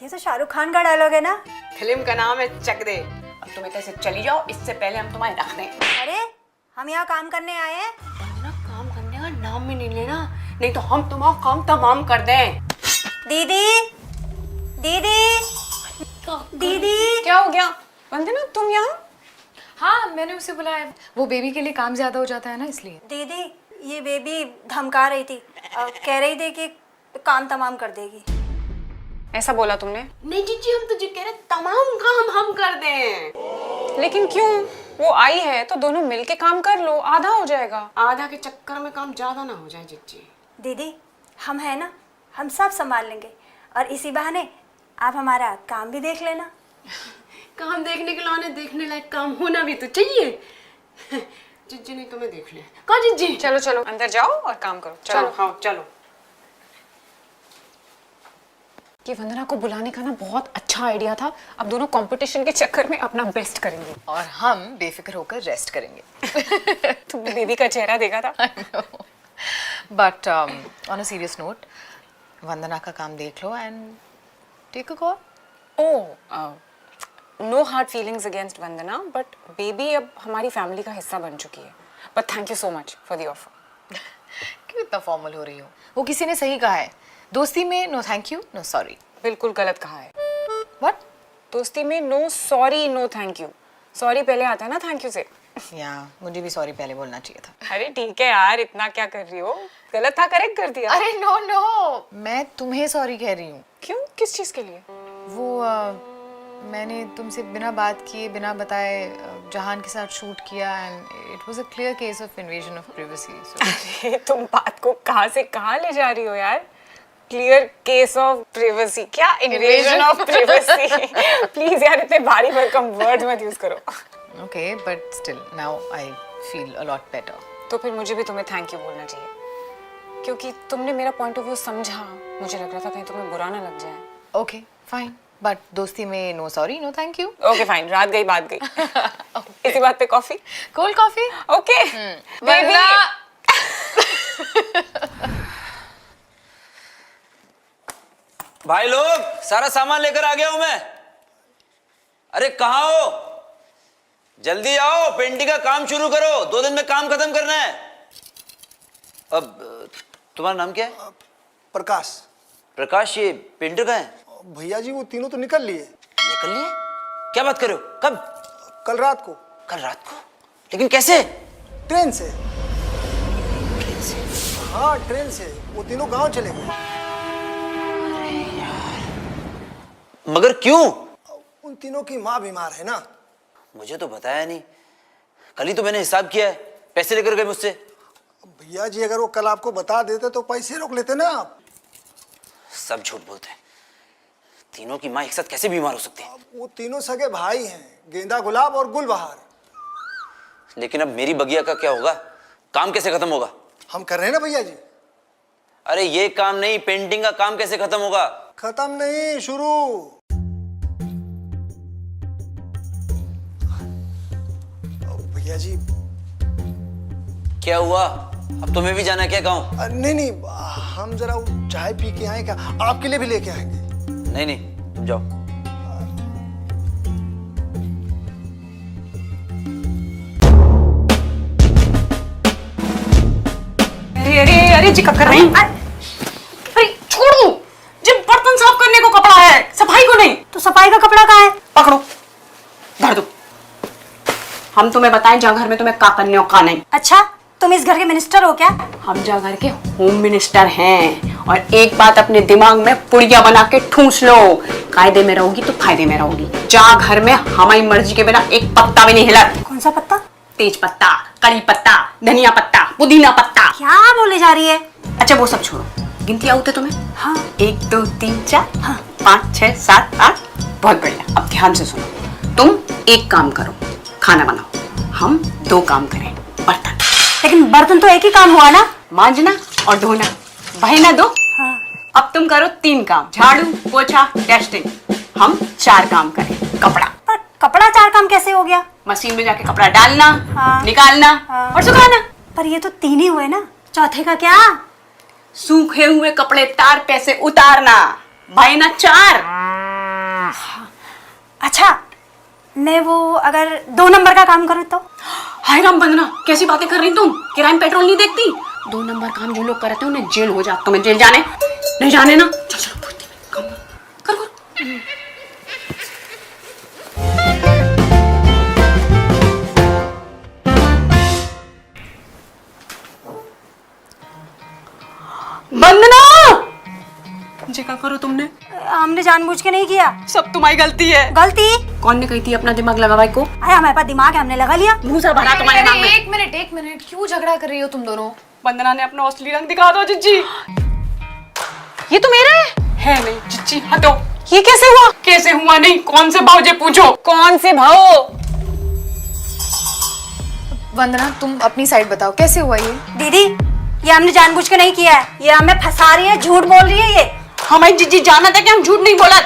ये तो शाहरुख खान का डायलॉग है ना? फिल्म का नाम है चक दे। अब तुम इतने से चली जाओ, इससे पहले हम तुम्हारे रख दें। अरे हम यहाँ काम करने आए हैं। बंदना काम करने का नाम भी नहीं लेना, नहीं तो हम तुम्हारा काम तमाम कर दें। दीदी, दीदी, दीदी। क्या हो गया? वंदना तुम यहाँ? हाँ मैंने उसे बुलाया, वो बेबी के लिए काम ज्यादा हो जाता है ना इसलिए। दीदी ये बेबी धमका रही थी, कह रही थी कि काम तमाम कर देगी। ऐसा बोला तुमने? नहीं जीजी, हम तुझे कह रहे तमाम काम हम कर दें। लेकिन क्यों? वो आई है तो दोनों मिलके काम कर लो, आधा हो जाएगा। आधा के चक्कर में काम ज्यादा ना हो जाए जीजी। दीदी हम है ना, हम सब संभाल लेंगे और इसी बहाने आप हमारा काम भी देख लेना। काम देखने के लाने देखने लायक काम होना भी तो चाहिए। जिज्जी ने तुम्हें देख लिया। कहाँ जिज्जी? चलो चलो अंदर जाओ और काम करो। चलो हाँ चलो। कि वंदना को बुलाने का ना बहुत अच्छा आइडिया था। अब दोनों कंपटीशन के चक्कर में अपना बेस्ट करेंगे और हम बेफिक्र होकर रेस्ट करेंगे। तुमने बेबी का चेहरा देखा था? But on a serious note, Vandana का काम देख लो and take a call. Oh no hard feelings against Vandana, but baby अब हमारी फैमिली का हिस्सा बन चुकी है। But thank you so much for the offer. क्यों इतना फॉर्मल हो रही हो? वो किसी ने सही कहा है, दोस्ती में no thank you no sorry. बिल्कुल गलत कहा है। व्हाट? दोस्ती में no sorry no thank you. Sorry पहले आता है ना थैंक यू से। या मुझे भी सॉरी पहले बोलना चाहिए था। अरे ठीक है यार, इतना क्या कर रही हो? गलत था, करेक्ट कर दिया। अरे नो नो, मैं तुम्हें सॉरी कह रही हूँ। क्यों? किस चीज के लिए? वो मैंने तुमसे बिना बात किए, बिना बताए जहान के साथ शूट किया and it was a clear case of invasion of privacy. अरे तुम बात को कहाँ से कहाँ ले जा रही हो यार? क्लियर केस ऑफ प्राइवेसी क्या इन्वेजन ऑफ प्राइवेसी? प्लीज यार इतने भारी भरकम वर्ड मत यूज करो। Okay but still now I feel a lot better. तो फिर मुझे भी तुम्हें थैंक यू बोलना चाहिए, क्योंकि तुमने मेरा पॉइंट ऑफ व्यू समझा। मुझे लग रहा था कहीं तुम्हें बुरा ना लग जाए। ओके फाइन, बट दोस्ती में no sorry no thank you. Okay fine, रात गई बात गई। इसी बात पे coffee, cold coffee. Okay baby. भाई लोग, सारा सामान लेकर आ गया हूं मैं। अरे कहाँ हो? जल्दी आओ, पेंटिंग का काम शुरू करो। 2 दिन में काम खत्म करना है। अब तुम्हारा नाम क्या है? प्रकाश। प्रकाश, ये पेंटर का है? भैया जी वो तीनों तो निकल लिए। निकल लिए? क्या बात करो? कब? कल रात को। कल रात को? लेकिन कैसे? ट्रेन से। ट्रेन से? हाँ ट्रेन से। वो तीनों गांव चले गए। मगर क्यों? उन तीनों की माँ बीमार है ना। मुझे तो बताया नहीं। कल ही तो मैंने हिसाब किया है, पैसे लेकर गए मुझसे। भैया जी अगर वो कल आपको बता देते तो पैसे रोक लेते ना आप। सब झूठ बोलते हैं। तीनों की माँ एक साथ कैसे बीमार हो सकती है? वो तीनों सगे भाई हैं, गेंदा गुलाब और गुलबहार। लेकिन अब मेरी बगिया का क्या होगा? काम कैसे खत्म होगा? हम कर रहे हैं ना भैया जी। अरे ये काम नहीं, पेंटिंग का काम कैसे खत्म होगा? खत्म नहीं, शुरू। भैया जी। क्या हुआ? अब तुम्हें भी जाना है क्या गाँव? नहीं नहीं, हम जरा चाय पी के आए क्या? आपके लिए भी लेके आएंगे। नहीं नहीं, तुम जाओ। अरे जी, कब कर रही? अरे छोड़ो, जब बर्तन साफ करने को कपड़ा है, सफाई को नहीं। तो सफाई का कपड़ा कहाँ है? पकड़ो, धर दो। हम तुम्हें बताएं जा घर में तुम्हें का करने और का नहीं। अच्छा, तुम इस घर के मिनिस्टर हो क्या? हम जा घर के होम मिनिस्टर हैं। और एक बात अपने दिमाग में पुड़िया बना के ठूस लो, कायदे में रहोगी तो फायदे में रहोगी। जा घर में हमारी मर्जी के बिना एक पत्ता भी नहीं हिला। कौन सा पत्ता? तेज पत्ता, कड़ी पत्ता, धनिया पत्ता, पुदीना पत्ता। क्या बोले जा रही है? अच्छा वो सब छोड़ो, गिनती आउट है तुम्हें? हाँ। 1 2 3 4 5 6 7 8। बहुत बढ़िया। अब ध्यान से सुनो, तुम एक काम करो, खाना बनाओ। हम 2 काम करें, बर्तन। लेकिन बर्तन तो एक ही काम हुआ ना। मांजना और धोना, भाई ना 2। हाँ। अब तुम करो 3 काम, झाड़ू, पोछा, डस्टिंग। हम 4 काम करें, कपड़ा। पर कपड़ा 4 काम कैसे हो गया? मशीन में जाके कपड़ा डालना, हाँ। निकालना, हाँ। और सुखाना। पर ये तो 3 ही हुए ना, चौथे का क्या? सूखे हुए कपड़े तार पे से उतारना, भाई ना 4। अच्छा, मैं वो अगर 2 नंबर का काम करूँ तो? हाय राम बंदना, कैसी बातें कर रही तुम? किराए में पेट्रोल नहीं देखती? 2 नंबर काम जो लोग करते हैं उन्हें जेल हो जाता। तुम्हें जेल जाने नहीं जाने ना? चल चलो काम कर कर। बंदना जी, क्या करो तुमने? हमने जानबूझ के नहीं किया। सब तुम्हारी गलती है। गलती? कौन ने कही थी अपना दिमाग लगा भाई को? अरे हमारे पास दिमाग है, हमने लगा लिया। मुंह से भरा तुम्हारे दिमाग में। एक मिनट, क्यों झगड़ा कर रही हो तुम दोनों? वंदना ने अपना असली रंग दिखा दो जिज्जी। ये तो मेरा है नहीं जिज्जी, हटो। ये कैसे हुआ? कैसे हुआ नहीं, कौन से भाव जे पूछो। कौन से भाव? वंदना तुम अपनी साइड बताओ, कैसे हुआ ये? दीदी, ये हमने जानबूझ के नहीं किया है। ये हमें फंसा रही है, झूठ बोल रही है ये। हमारी जिज्जी जानत है कि हम झूठ नहीं बोला।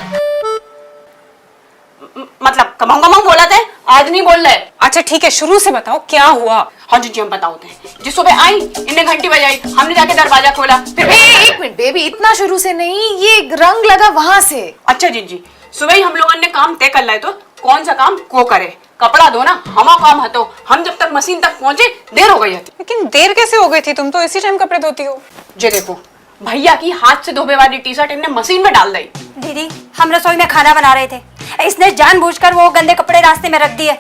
मतलब कमाऊंगा बोला थे, आज नहीं बोल रहे। अच्छा ठीक है, शुरू से बताओ क्या हुआ। हाँ जिज्जी हम बताते हैं। जिस सुबह आई इन्हें घंटी बजाई, हमने जाके दरवाजा खोला, फिर एक मिनट बेबी, इतना शुरू से नहीं, ये रंग लगा वहां से। अच्छा जिज्जी, सुबह ही हम लोगों ने काम तय कर लाए तो कौन सा काम को करे। कपड़ा धोना हमारा काम है, तो हम जब तक मशीन तक पहुंचे देर हो गई थी। लेकिन देर कैसे हो गई थी? तुम तो इसी टाइम कपड़े धोती हो। जे देखो, भैया की हाथ से धोबे वाली टी-शर्ट इनने मशीन में डाल दी। दीदी, हम रसोई में खाना बना रहे थे, इसने जानबूझकर वो गंदे कपड़े रास्ते में रख दिए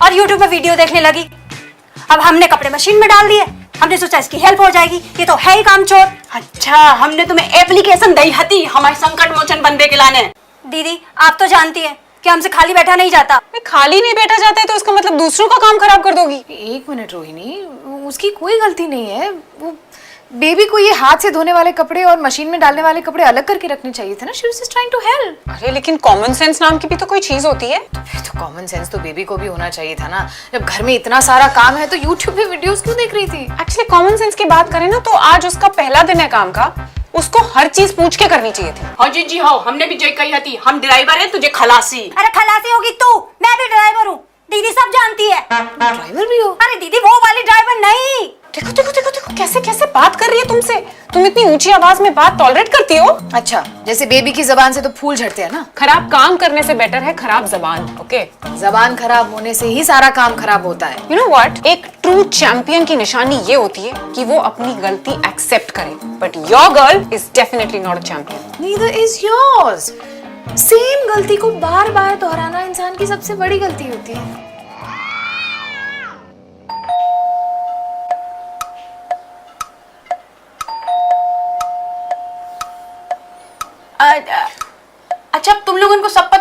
और यूट्यूब पे वीडियो देखने लगी। अब हमने कपड़े मशीन में डाल दिए, हमने सोचा इसकी हेल्प हो जाएगी, ये तो है ही काम चोर। अच्छा, हमने तुम्हें एप्लीकेशन दी हती हमारे संकट मोचन बंदे के लाने। दीदी, आप तो जानती है कि हमसे खाली बैठा नहीं जाता। खाली नहीं बैठा जाता है तो उसका मतलब दूसरों का काम खराब कर दोगी? एक मिनट रोहिणी, उसकी कोई गलती नहीं है। वो बेबी को ये हाथ से धोने वाले कपड़े और मशीन में डालने वाले कपड़े अलग करके रखने चाहिए थे ना। She was just trying to help. अरे लेकिन कॉमन सेंस नाम की भी तो कोई चीज होती है। तो कॉमन सेंस तो बेबी को भी होना चाहिए था ना। जब घर में इतना सारा काम है तो यूट्यूब पे वीडियोस क्यों देख रही थी? एक्चुअली कॉमन सेंस की बात करें ना तो आज उसका पहला दिन है काम का, उसको हर चीज पूछ के करनी चाहिए थी। हाँ जी हाँ, हमने भी जय कही हती, हम ड्राइवर है तुझे खलासी। अरे खलासी होगी तू, मैं भी ड्राइवर हूँ, दीदी सब जानती है। ड्राइवर भी हो? अरे दीदी, वो वाली ड्राइवर नहीं। देखो देखो देखो देखो कैसे कैसे बात कर रही है तुमसे। तुम इतनी ऊंची आवाज में बात टॉलरेट करती हो? अच्छा, जैसे बेबी की जबान से तो फूल झड़ते हैं ना। खराब काम करने से बेटर है खराब जबान। ओके, जबान खराब होने से ही सारा काम खराब होता है। यू नो व्हाट, एक ट्रू चैंपियन की निशानी ये होती है कि वो अपनी गलती एक्सेप्ट करे। But your girl is definitely not a champion. Neither is yours. Same गलती को बार बार दोहराना इंसान की सबसे बड़ी गलती होती है।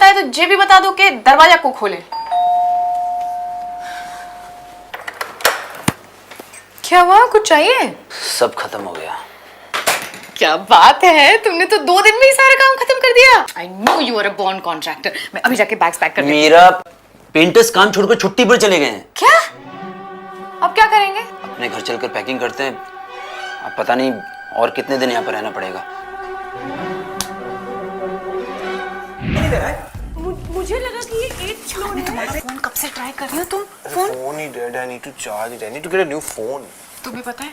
पता है तो ये भी बता दो कि दरवाजा को खोले। क्या हुआ, कुछ चाहिए? सब खत्म हो गया। क्या बात है, तुमने तो 2 दिन में ही सारा काम खत्म कर दिया। I know you are a born contractor. मैं अभी जाके बैग्स पैक कर देती हूँ। मेरा पेंटर्स काम छोड़कर छुट्टी पर चले गए हैं। क्या? अब क्या करेंगे? अपने घर चलकर पैकिंग करते हैं। अब पता नहीं और कितने दिन यहाँ पर रहना पड़ेगा। मुझे लगा कि ये 8th फ्लोर है। तुम्हारा फोन कब से ट्राई कर रही हो तुम? फोन फोन ही dead, I need to charge it, I need to get a new phone. तुम्हें पता है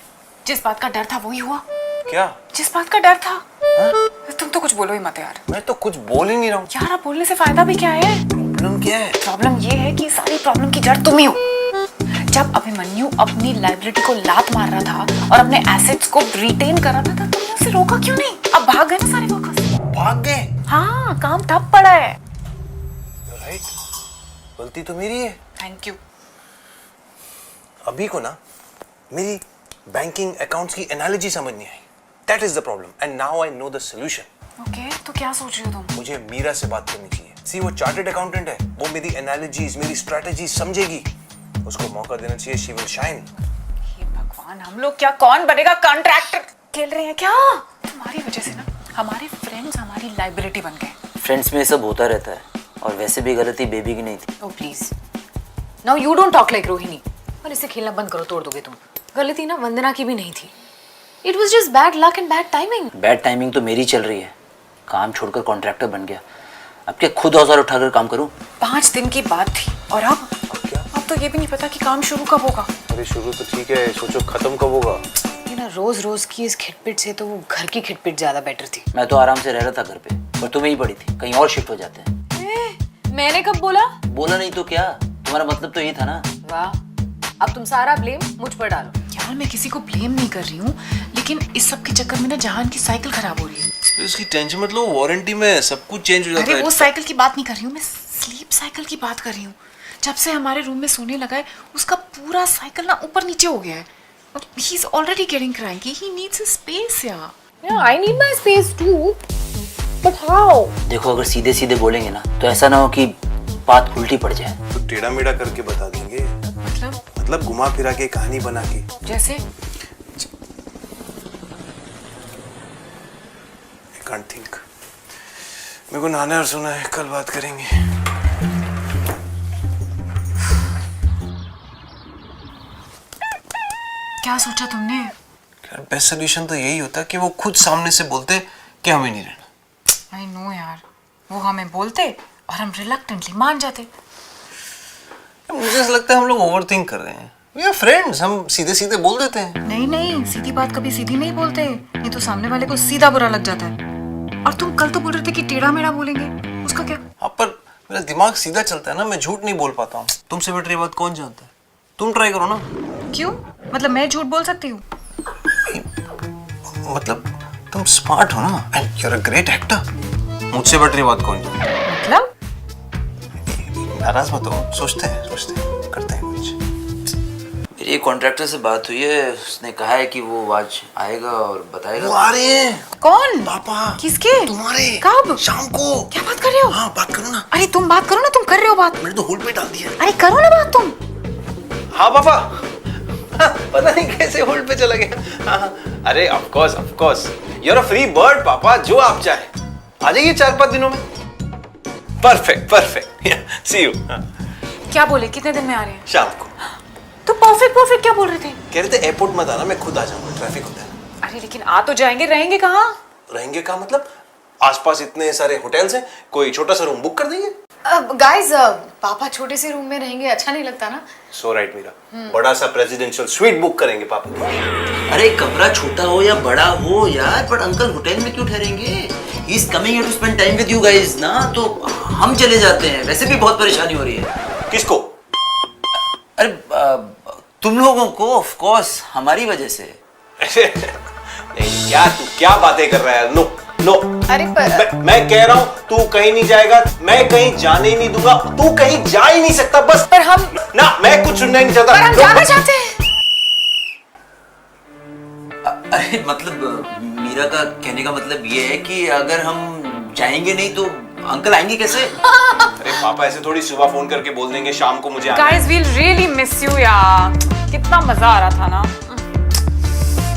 जिस बात का डर था वही हुआ। क्या? जिस बात का डर था। तुम तो कुछ बोलो ही मत यार। मैं तो कुछ बोल ही नहीं रहा हूँ। यार अब बोलने से फायदा भी क्या है? प्रॉब्लम क्या है? प्रॉब्लम ये है कि सारी प्रॉब्लम की जड़ तुम ही हो। जब अभिमन्यु अपनी लाइबिलिटी को लात मार रहा था और अपने एसेट्स को रिटेन कर रहा था तुमने उसे रोका क्यों नहीं? अब भाग गए ना सारे वर्कर्स। भाग गए? हाँ, काम ठप पड़ा है। राइट, गलती तो मेरी है। Thank you. अभी को ना मेरी बैंकिंग अकाउंट्स की एनालॉजी समझ नहीं आई। That is the problem and now I know the solution. Okay, तो क्या सोच रही हो तुम? मुझे मीरा से बात करनी चाहिए। सी वो चार्टर्ड अकाउंटेंट है, वो मेरी एनालॉजीज, मेरी स्ट्रेटजी समझेगी। उसको मौका देना चाहिए, शी विल शाइन। हे भगवान, हम लोग क्या कौन बनेगा कॉन्ट्रैक्टर? खेल रहे हैं क्या? तुम्हारी वजह से ना हमारे फ्रेंड्स हमारी लाइबिलिटी बन गए। फ्रेंड्स में सब होता रहता है और वैसे भी गलती बेबी की नहीं थी। Oh please, now you don't talk like Rohini. और इससे खेलना बंद करो, तोड़ दोगे तुम। गलती ना वंदना की भी नहीं थी। It was just bad luck and bad timing. Bad timing तो मेरी चल रही है। काम छोड़कर कॉन्ट्रैक्टर बन गया। अब क्या खुद औजार उठाकर काम करूं? 5 दिन की बात थी और अब क्या? अब तो ये भी नहीं पता कि काम शुरू कब होगा। अरे शुरू तो ठीक है, सोचो खत्म कब होगा। ये ना रोज रोज की इस खिटपिट से तो वो घर की खिटपिट ज्यादा बेटर थी। मैं तो आराम से रह रहा था घर पे, पर तुम्हें ही पड़ी थी। कहीं और शिफ्ट हो जाते हैं। मैंने कब बोला? बोला नहीं तो क्या, तुम्हारा मतलब तो यही था ना। वाह, अब तुम सारा ब्लेम मुझ पर डालो। यार मैं किसी को ब्लेम नहीं कर रही हूँ, लेकिन इस सब के चक्कर में ना जहान की साइकिल खराब हो रही है। तो इसकी टेंशन मत लो, वारंटी में सब कुछ चेंज हो जाता अरे है। वो साइकिल की बात नहीं कर रही हूँ मैं, स्लीप साइकिल की बात कर रही हूँ। जब से हमारे रूम में सोने लगा है उसका पूरा साइकिल ना ऊपर नीचे हो गया है। He is already getting cranky, he needs a space. यार I need my space too, but how? देखो अगर सीधे सीधे बोलेंगे ना तो ऐसा ना हो कि बात उल्टी पड़ जाए। तो टेढ़ा मेढ़ा करके बता देंगे, मतलब घुमा फिरा के कहानी बना के। जैसे I can't think. मेरे को नहाना और सोना है, कल बात करेंगे। क्या सोचा तुमने? यार बेस्ट सोल्यूशन तो यही होता कि वो खुद सामने से बोलते कि हमें नहीं रहना। आई नो यार, वो हमें बोलते और हम रिलक्टेंटली मान जाते। मुझे ऐसा लगता है हम लोग ओवरथिंक कर रहे हैं। वी आर फ्रेंड्स, हम सीधे सीधे बोल देते हैं। नहीं नहीं, सीधी बात कभी सीधी नहीं बोलते, ये तो सामने वाले को सीधा बुरा लग जाता है। और तुम कल तो बोल रहे थे कि टेढ़ा मेढ़ा बोलेंगे, उसका क्या? हाँ पर मेरा दिमाग सीधा चलता है ना, मैं झूठ नहीं बोल पाता हूँ। तुमसे बेटर ये बात कौन जानता है? तुम ट्राई करो ना। क्यों? मतलब मैं झूठ बोल सकती हूँ? मतलब तुम स्मार्ट हो ना and you are a great actor. मुझसे बेटर ये बात कौन जानता है? मतलब नाराज मत हो, सोचते हैं करते हैं कुछ। मेरी एक कॉन्ट्रैक्टर से बात हुई है, उसने कहा है कि वो आज आएगा और बताएगा। वो आ रहे हैं। कौन? पापा। किसके? तुम्हारे। कब? शाम को। क्या बात कर रहे हो? हाँ बात करो ना। अरे तुम बात करो ना, तुम कर रहे हो बात। मैंने तो होल्ड पे डाल दिया। अरे करो ना बात तुम। हाँ पापा। हाँ, पता नहीं कैसे होल्ड पे चला गया। हाँ, अरे of course you are a free bird पापा, जो आप चाहे आ जाइए 4-5 दिनों में। Perfect see you. क्या बोले, कितने दिन में आ रहे हैं? शाम को। तो परफेक्ट क्या बोल रहे थे? कह रहे थे एयरपोर्ट मत आना, मैं खुद आ जाऊंगा, ट्रैफिक होता है। अरे लेकिन आ तो जाएंगे, रहेंगे कहाँ? रहेंगे का मतलब आसपास इतने सारे होटल्स हैं, कोई छोटा सा रूम बुक कर देंगे। गाइस, पापा छोटे से रूम में रहेंगे, अच्छा नहीं लगता ना। सो राइट मीरा, बड़ा सा प्रेसिडेंशियल स्वीट बुक करेंगे पापा के। अरे कमरा छोटा हो या बड़ा हो यार, पर अंकल होटल में क्यों ठहरेंगे? He is coming here to spend time with you guys ना, तो हम चले जाते हैं। वैसे भी बहुत परेशानी हो रही है। किसको? अरे तुम लोगों को, ऑफ कोर्स हमारी वजह से। नहीं, क्या बातें कर रहा है? नो अरे पर मैं कह रहा हूँ तू कहीं नहीं जाएगा, मैं कहीं जाने ही नहीं दूंगा, तू कहीं जा ही नहीं सकता। बस पर हम ना, मैं कुछ सुनना ही नहीं चाहता। पर हम जाना चाहते हैं। अरे मतलब मीरा का कहने का मतलब ये है कि अगर हम जाएंगे नहीं तो अंकल आएंगे कैसे? अरे पापा ऐसे थोड़ी सुबह फोन करके बोल देंगे शाम को मुझे आना है। Guys, we'll really miss you यार। कितना मजा आ रहा था ना।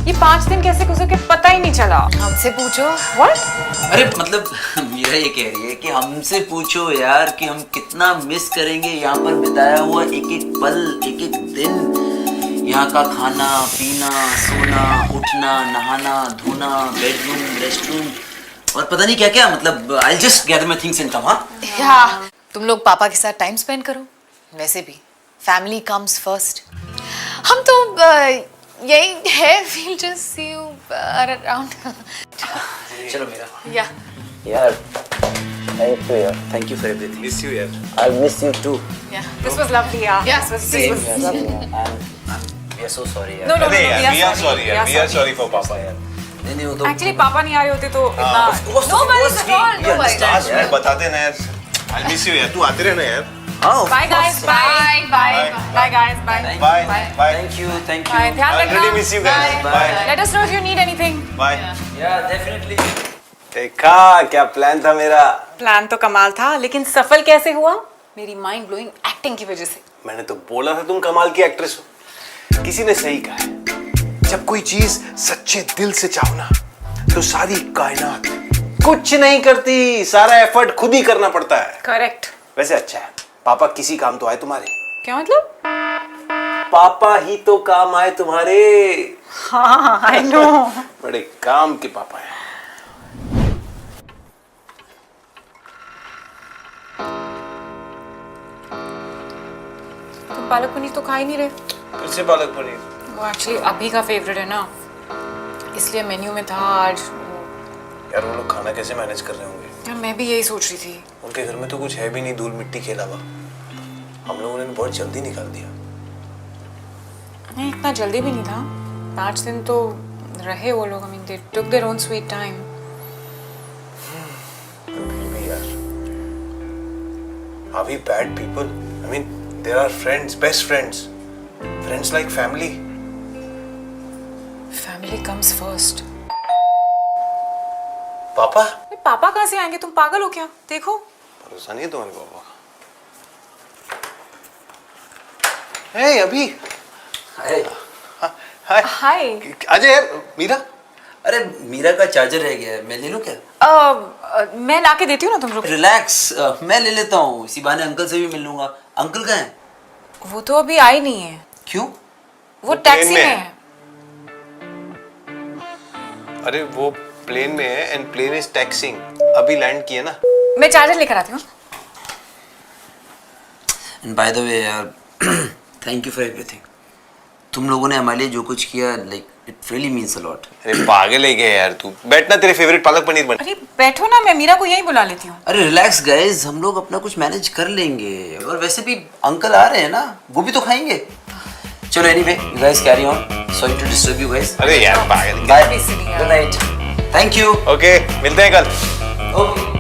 ये 5 दिन कैसे गुजर के पता ही नहीं चला। हमसे पूछो। What? अरे मतलब मीरा ये कह रही है कि हमसे पूछो यार कि हम कितना मिस करेंगे यहाँ पर बिताया हुआ एक एक पल, एक एक दिन, यहाँ का खाना पीना, सोना, उठना, नहाना, धोना, बेडरूम, रेस्टरूम और पता नहीं क्या क्या। मतलब I just gather my things and come. हाँ, तुम लोग पापा के साथ टाइम स्पेंड करो। वैसे भी फैमिली कम्स फर्स्ट। हम तो यही है, we'll just see you around. चलो मीरा। Yeah. यार थैंक यू यार, thank you for everything. Miss you यार। I miss you too. Yeah. This was lovely यार। Yeah. Same यार। We are so sorry यार। No, no, अरे no, यार, we are sorry we यार, are we are sorry for पापा यार। नहीं नहीं वो तो Actually पापा नहीं आ रहे होते तो इतना। No worries at all. No worries. Last में बताते ना यार। I'll miss you यार, तू आते रहना यार। हाँ। Bye guys, bye, bye, bye guys, bye. Bye, bye. Thank you, thank Bye, you. ध्यान I रखना। really miss you guys. Bye. Let us know if you need anything. Bye. Yeah, definitely. देखा क्या प्लान था मेरा? Plan तो कमाल था, लेकिन सफल कैसे हुआ? मेरी माइंड ब्लोइंग एक्टिंग की वजह से। मैंने तो बोला था तुम कमाल की एक्ट्रेस हो। किसी ने सही कहा है, जब कोई चीज सच्चे दिल से चाहो ना तो सारी कायनात कुछ नहीं करती, सारा एफर्ट खुद ही करना पड़ता है। करेक्ट। वैसे अच्छा है पापा किसी काम तो आए तुम्हारे। क्या मतलब? पापा ही तो काम आए तुम्हारे। हाँ, I know. बड़े काम के पापा हैं। तुम पालक पनीर तो खा ही नहीं रहे। फिर से पालक पनीर। वो एक्चुअली अभी का फेवरेट है ना, इसलिए मेन्यू में था आज। यार वो लोग खाना कैसे मैनेज कर रहे होंगे? यार मैं भी यही सोच रही थी। उनके घर में तो कुछ है भी नहीं धूल मिट्टी के अलावा। हम लोगों ने बहुत जल्दी निकाल दिया। नहीं इतना जल्दी भी नहीं था, 5 दिन तो रहे वो लोग। I mean they took their own sweet time. फिर भी यार, are we bad people? I mean, there are friends, best friends, friends like family. Family comes first. पापा? पापा कहाँ से आएंगे? तुम पागल हो क्या? देखो। भरोसा नहीं है तुम्हारे पापा का? Hey, अभी। अरे हाय। हाय। अजय यार, मीरा? अरे मीरा का चार्जर रह गया है, मैं ले लूं क्या? मैं लाके देती हूँ ना, तुम रुको। रिलैक्स, मैं ले लेता हूँ, इसी बहाने अंकल से भी मिल लूंगा। अंकल कहाँ हैं? वो तो अभी आई नहीं है। क्यों? वो टैक्सी में में है। है। अरे वो प्लेन में है एंड प्लेन इज टैक्सिंग। अभी लैंड किया ना। मैं चार्जर लेकर आती हूँ। एंड बाय द वे यार, थैंक यू फॉर एवरीथिंग। तुम लोगों ने हमारे लिए जो कुछ किया, like it really means a lot. अरे पागल है क्या यार तू? बैठना, तेरे फेवरेट पालक पनीर बन। अरे बैठो ना, मैं मीरा को यहीं बुला लेती हूँ। अरे रिलैक्स गाइस, हम लोग अपना कुछ मैनेज कर लेंगे। और वैसे भी अंकल आ रहे हैं ना, वो भी तो खाएंगे। चलो anyway, you guys carry on. Sorry to disturb you guys. अरे यार पागल। बाय, Basically, यार। Good night, thank you. Okay, मिलते हैं कल। ओके।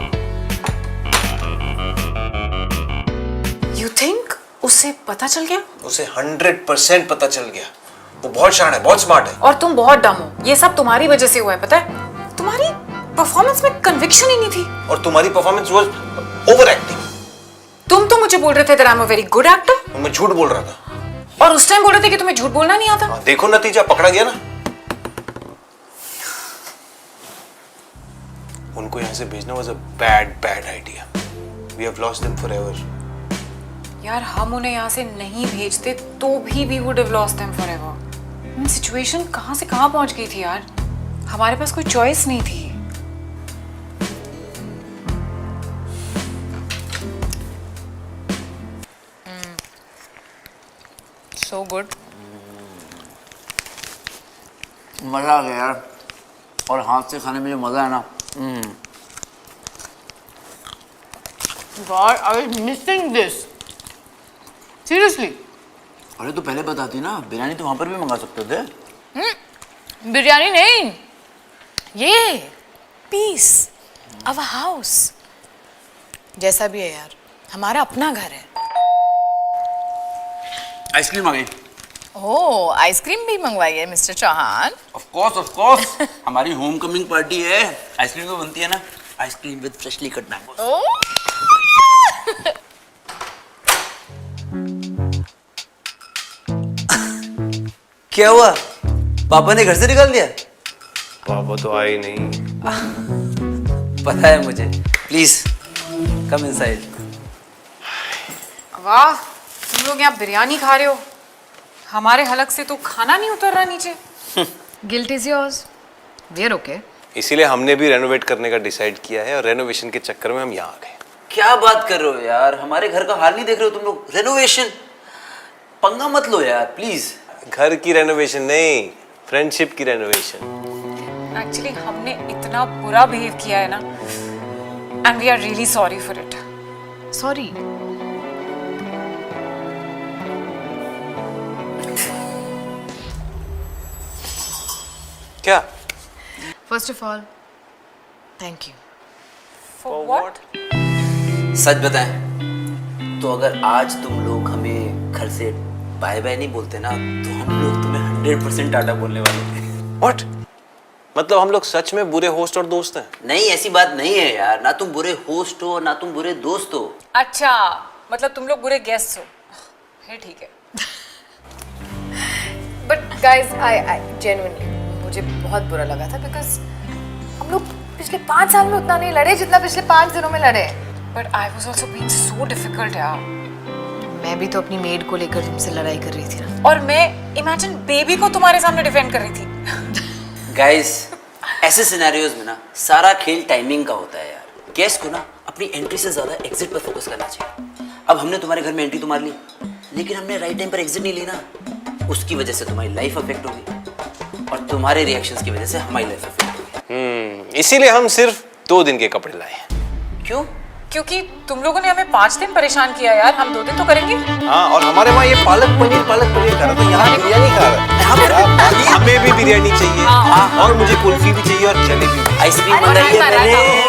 You think उसे पता चल गया? उसे 100% पता चल गया। वो बहुत शान है, बहुत स्मार्ट है। और तुम बहुत डम हो। ये सब तुम्हारी वजह से हुआ है, पता है? तुम्हारी परफॉर्मेंस में कन्विक्शन ही नहीं थी। और तुम्हारी परफॉर्मेंस वाज ओवर एक्टिंग। तुम तो मुझे बोल रहे थे that I'm a very good actor, मैं झूठ बोल रहा था। और उस टाइम बोल रहे थे कि तुम्हें झूठ बोलना नहीं आता। देखो नतीजा, पकड़ा गया ना। उनको यहाँ से भेजना was a bad idea. We have lost them forever. यार हम उन्हें यहाँ से नहीं भेजते तो भी we would have lost them forever. Situation कहाँ से कहाँ पहुँच गई थी यार। हमारे पास कोई चॉइस नहीं थी। So good. मजा आ गया यार, और हाथ से खाने में जो मजा है ना। God, I was missing this. Seriously. अरे तो पहले बताती ना, बिरयानी तो वहां पर भी मंगा सकते थे। बिरयानी नहीं, ये पीस, अवर हाउस। जैसा भी है यार, हमारा अपना घर है। आइसक्रीम आ गई। ओह, आइसक्रीम भी मंगवाई है मिस्टर चौहान। ऑफ कोर्स हमारी होम कमिंग पार्टी है, आइसक्रीम तो बनती है ना। Ice cream with freshly cut mango. क्या हुआ? पापा ने घर से निकाल दिया? पापा तो आए नहीं। पता है मुझे। Please come inside. वाह, तुम लोग यहाँ बिरयानी खा रहे हो, हमारे हलक से तो खाना नहीं उतर रहा नीचे। Guilt is yours, we are okay. इसीलिए हमने भी रेनोवेट करने का डिसाइड किया है और रेनोवेशन के चक्कर में हम यहाँ आ गए। क्या बात कर रहे हो यार? हमारे घर का हाल नहीं देख रहे हो तुम लोग? रेनोवेशन? पंगा मत लो यार प्लीज। घर की रेनोवेशन नहीं, फ्रेंडशिप की रेनोवेशन। एक्चुअली हमने इतना बुरा बिहेव किया है ना, and we are really sorry for it. Sorry. क्या? First of all thank you. For what? सच बताएं तो अगर आज तुम लोग हमें घर से बाय बाय नहीं बोलते ना, तो हम लोग तुम्हें 100% टाटा बोलने वाले थे। व्हाट? मतलब हम लोग सच में बुरे होस्ट और दोस्त हैं? नहीं, ऐसी बात नहीं है यार। ना तुम बुरे होस्ट हो ना तुम बुरे दोस्त हो। अच्छा, मतलब तुम लोग बुरे गेस्ट हो। है ठीक है। बट गाइज आई जेन्युइनली मुझे बहुत बुरा लगा था, बिकॉज हम लोग पिछले 5 साल में उतना नहीं लड़े जितना पिछले 5 दिनों में लड़े। But I was also being so difficult यार। मैं भी तो अपनी मेड को लेकर तुमसे लड़ाई कर रही थी ना। और मैं इमेजिन बेबी को तुम्हारे सामने डिफेंड कर रही थी। गाइस, ऐसे सिनेरियोज में ना सारा खेल टाइमिंग का होता है यार। गेस्ट को ना अपनी एंट्री से ज्यादा एग्जिट पर फोकस करना चाहिए। अब हमने तुम्हारे घर में एंट्री तो मार ली, लेकिन हमने राइट टाइम पर एग्जिट नहीं ली ना। उसकी वजह से तुम्हारी लाइफ अफेक्ट होगी और तुम्हारे रिएक्शंस की वजह से हमारी लाइफ अफेक्ट होगी। इसीलिए हम सिर्फ 2 दिन के कपड़े लाए हैं। क्यों? क्योंकि तुम लोगों ने हमें 5 दिन परेशान किया यार, हम 2 दिन तो करेंगे। हाँ, और हमारे वहाँ ये पालक पनीर कर रहा था, यहाँ बिरयानी खा रहा है। हमें भी बिरयानी चाहिए और मुझे कुल्फी भी चाहिए और जलेबी भी। आइसक्रीम मंगाई है मैंने।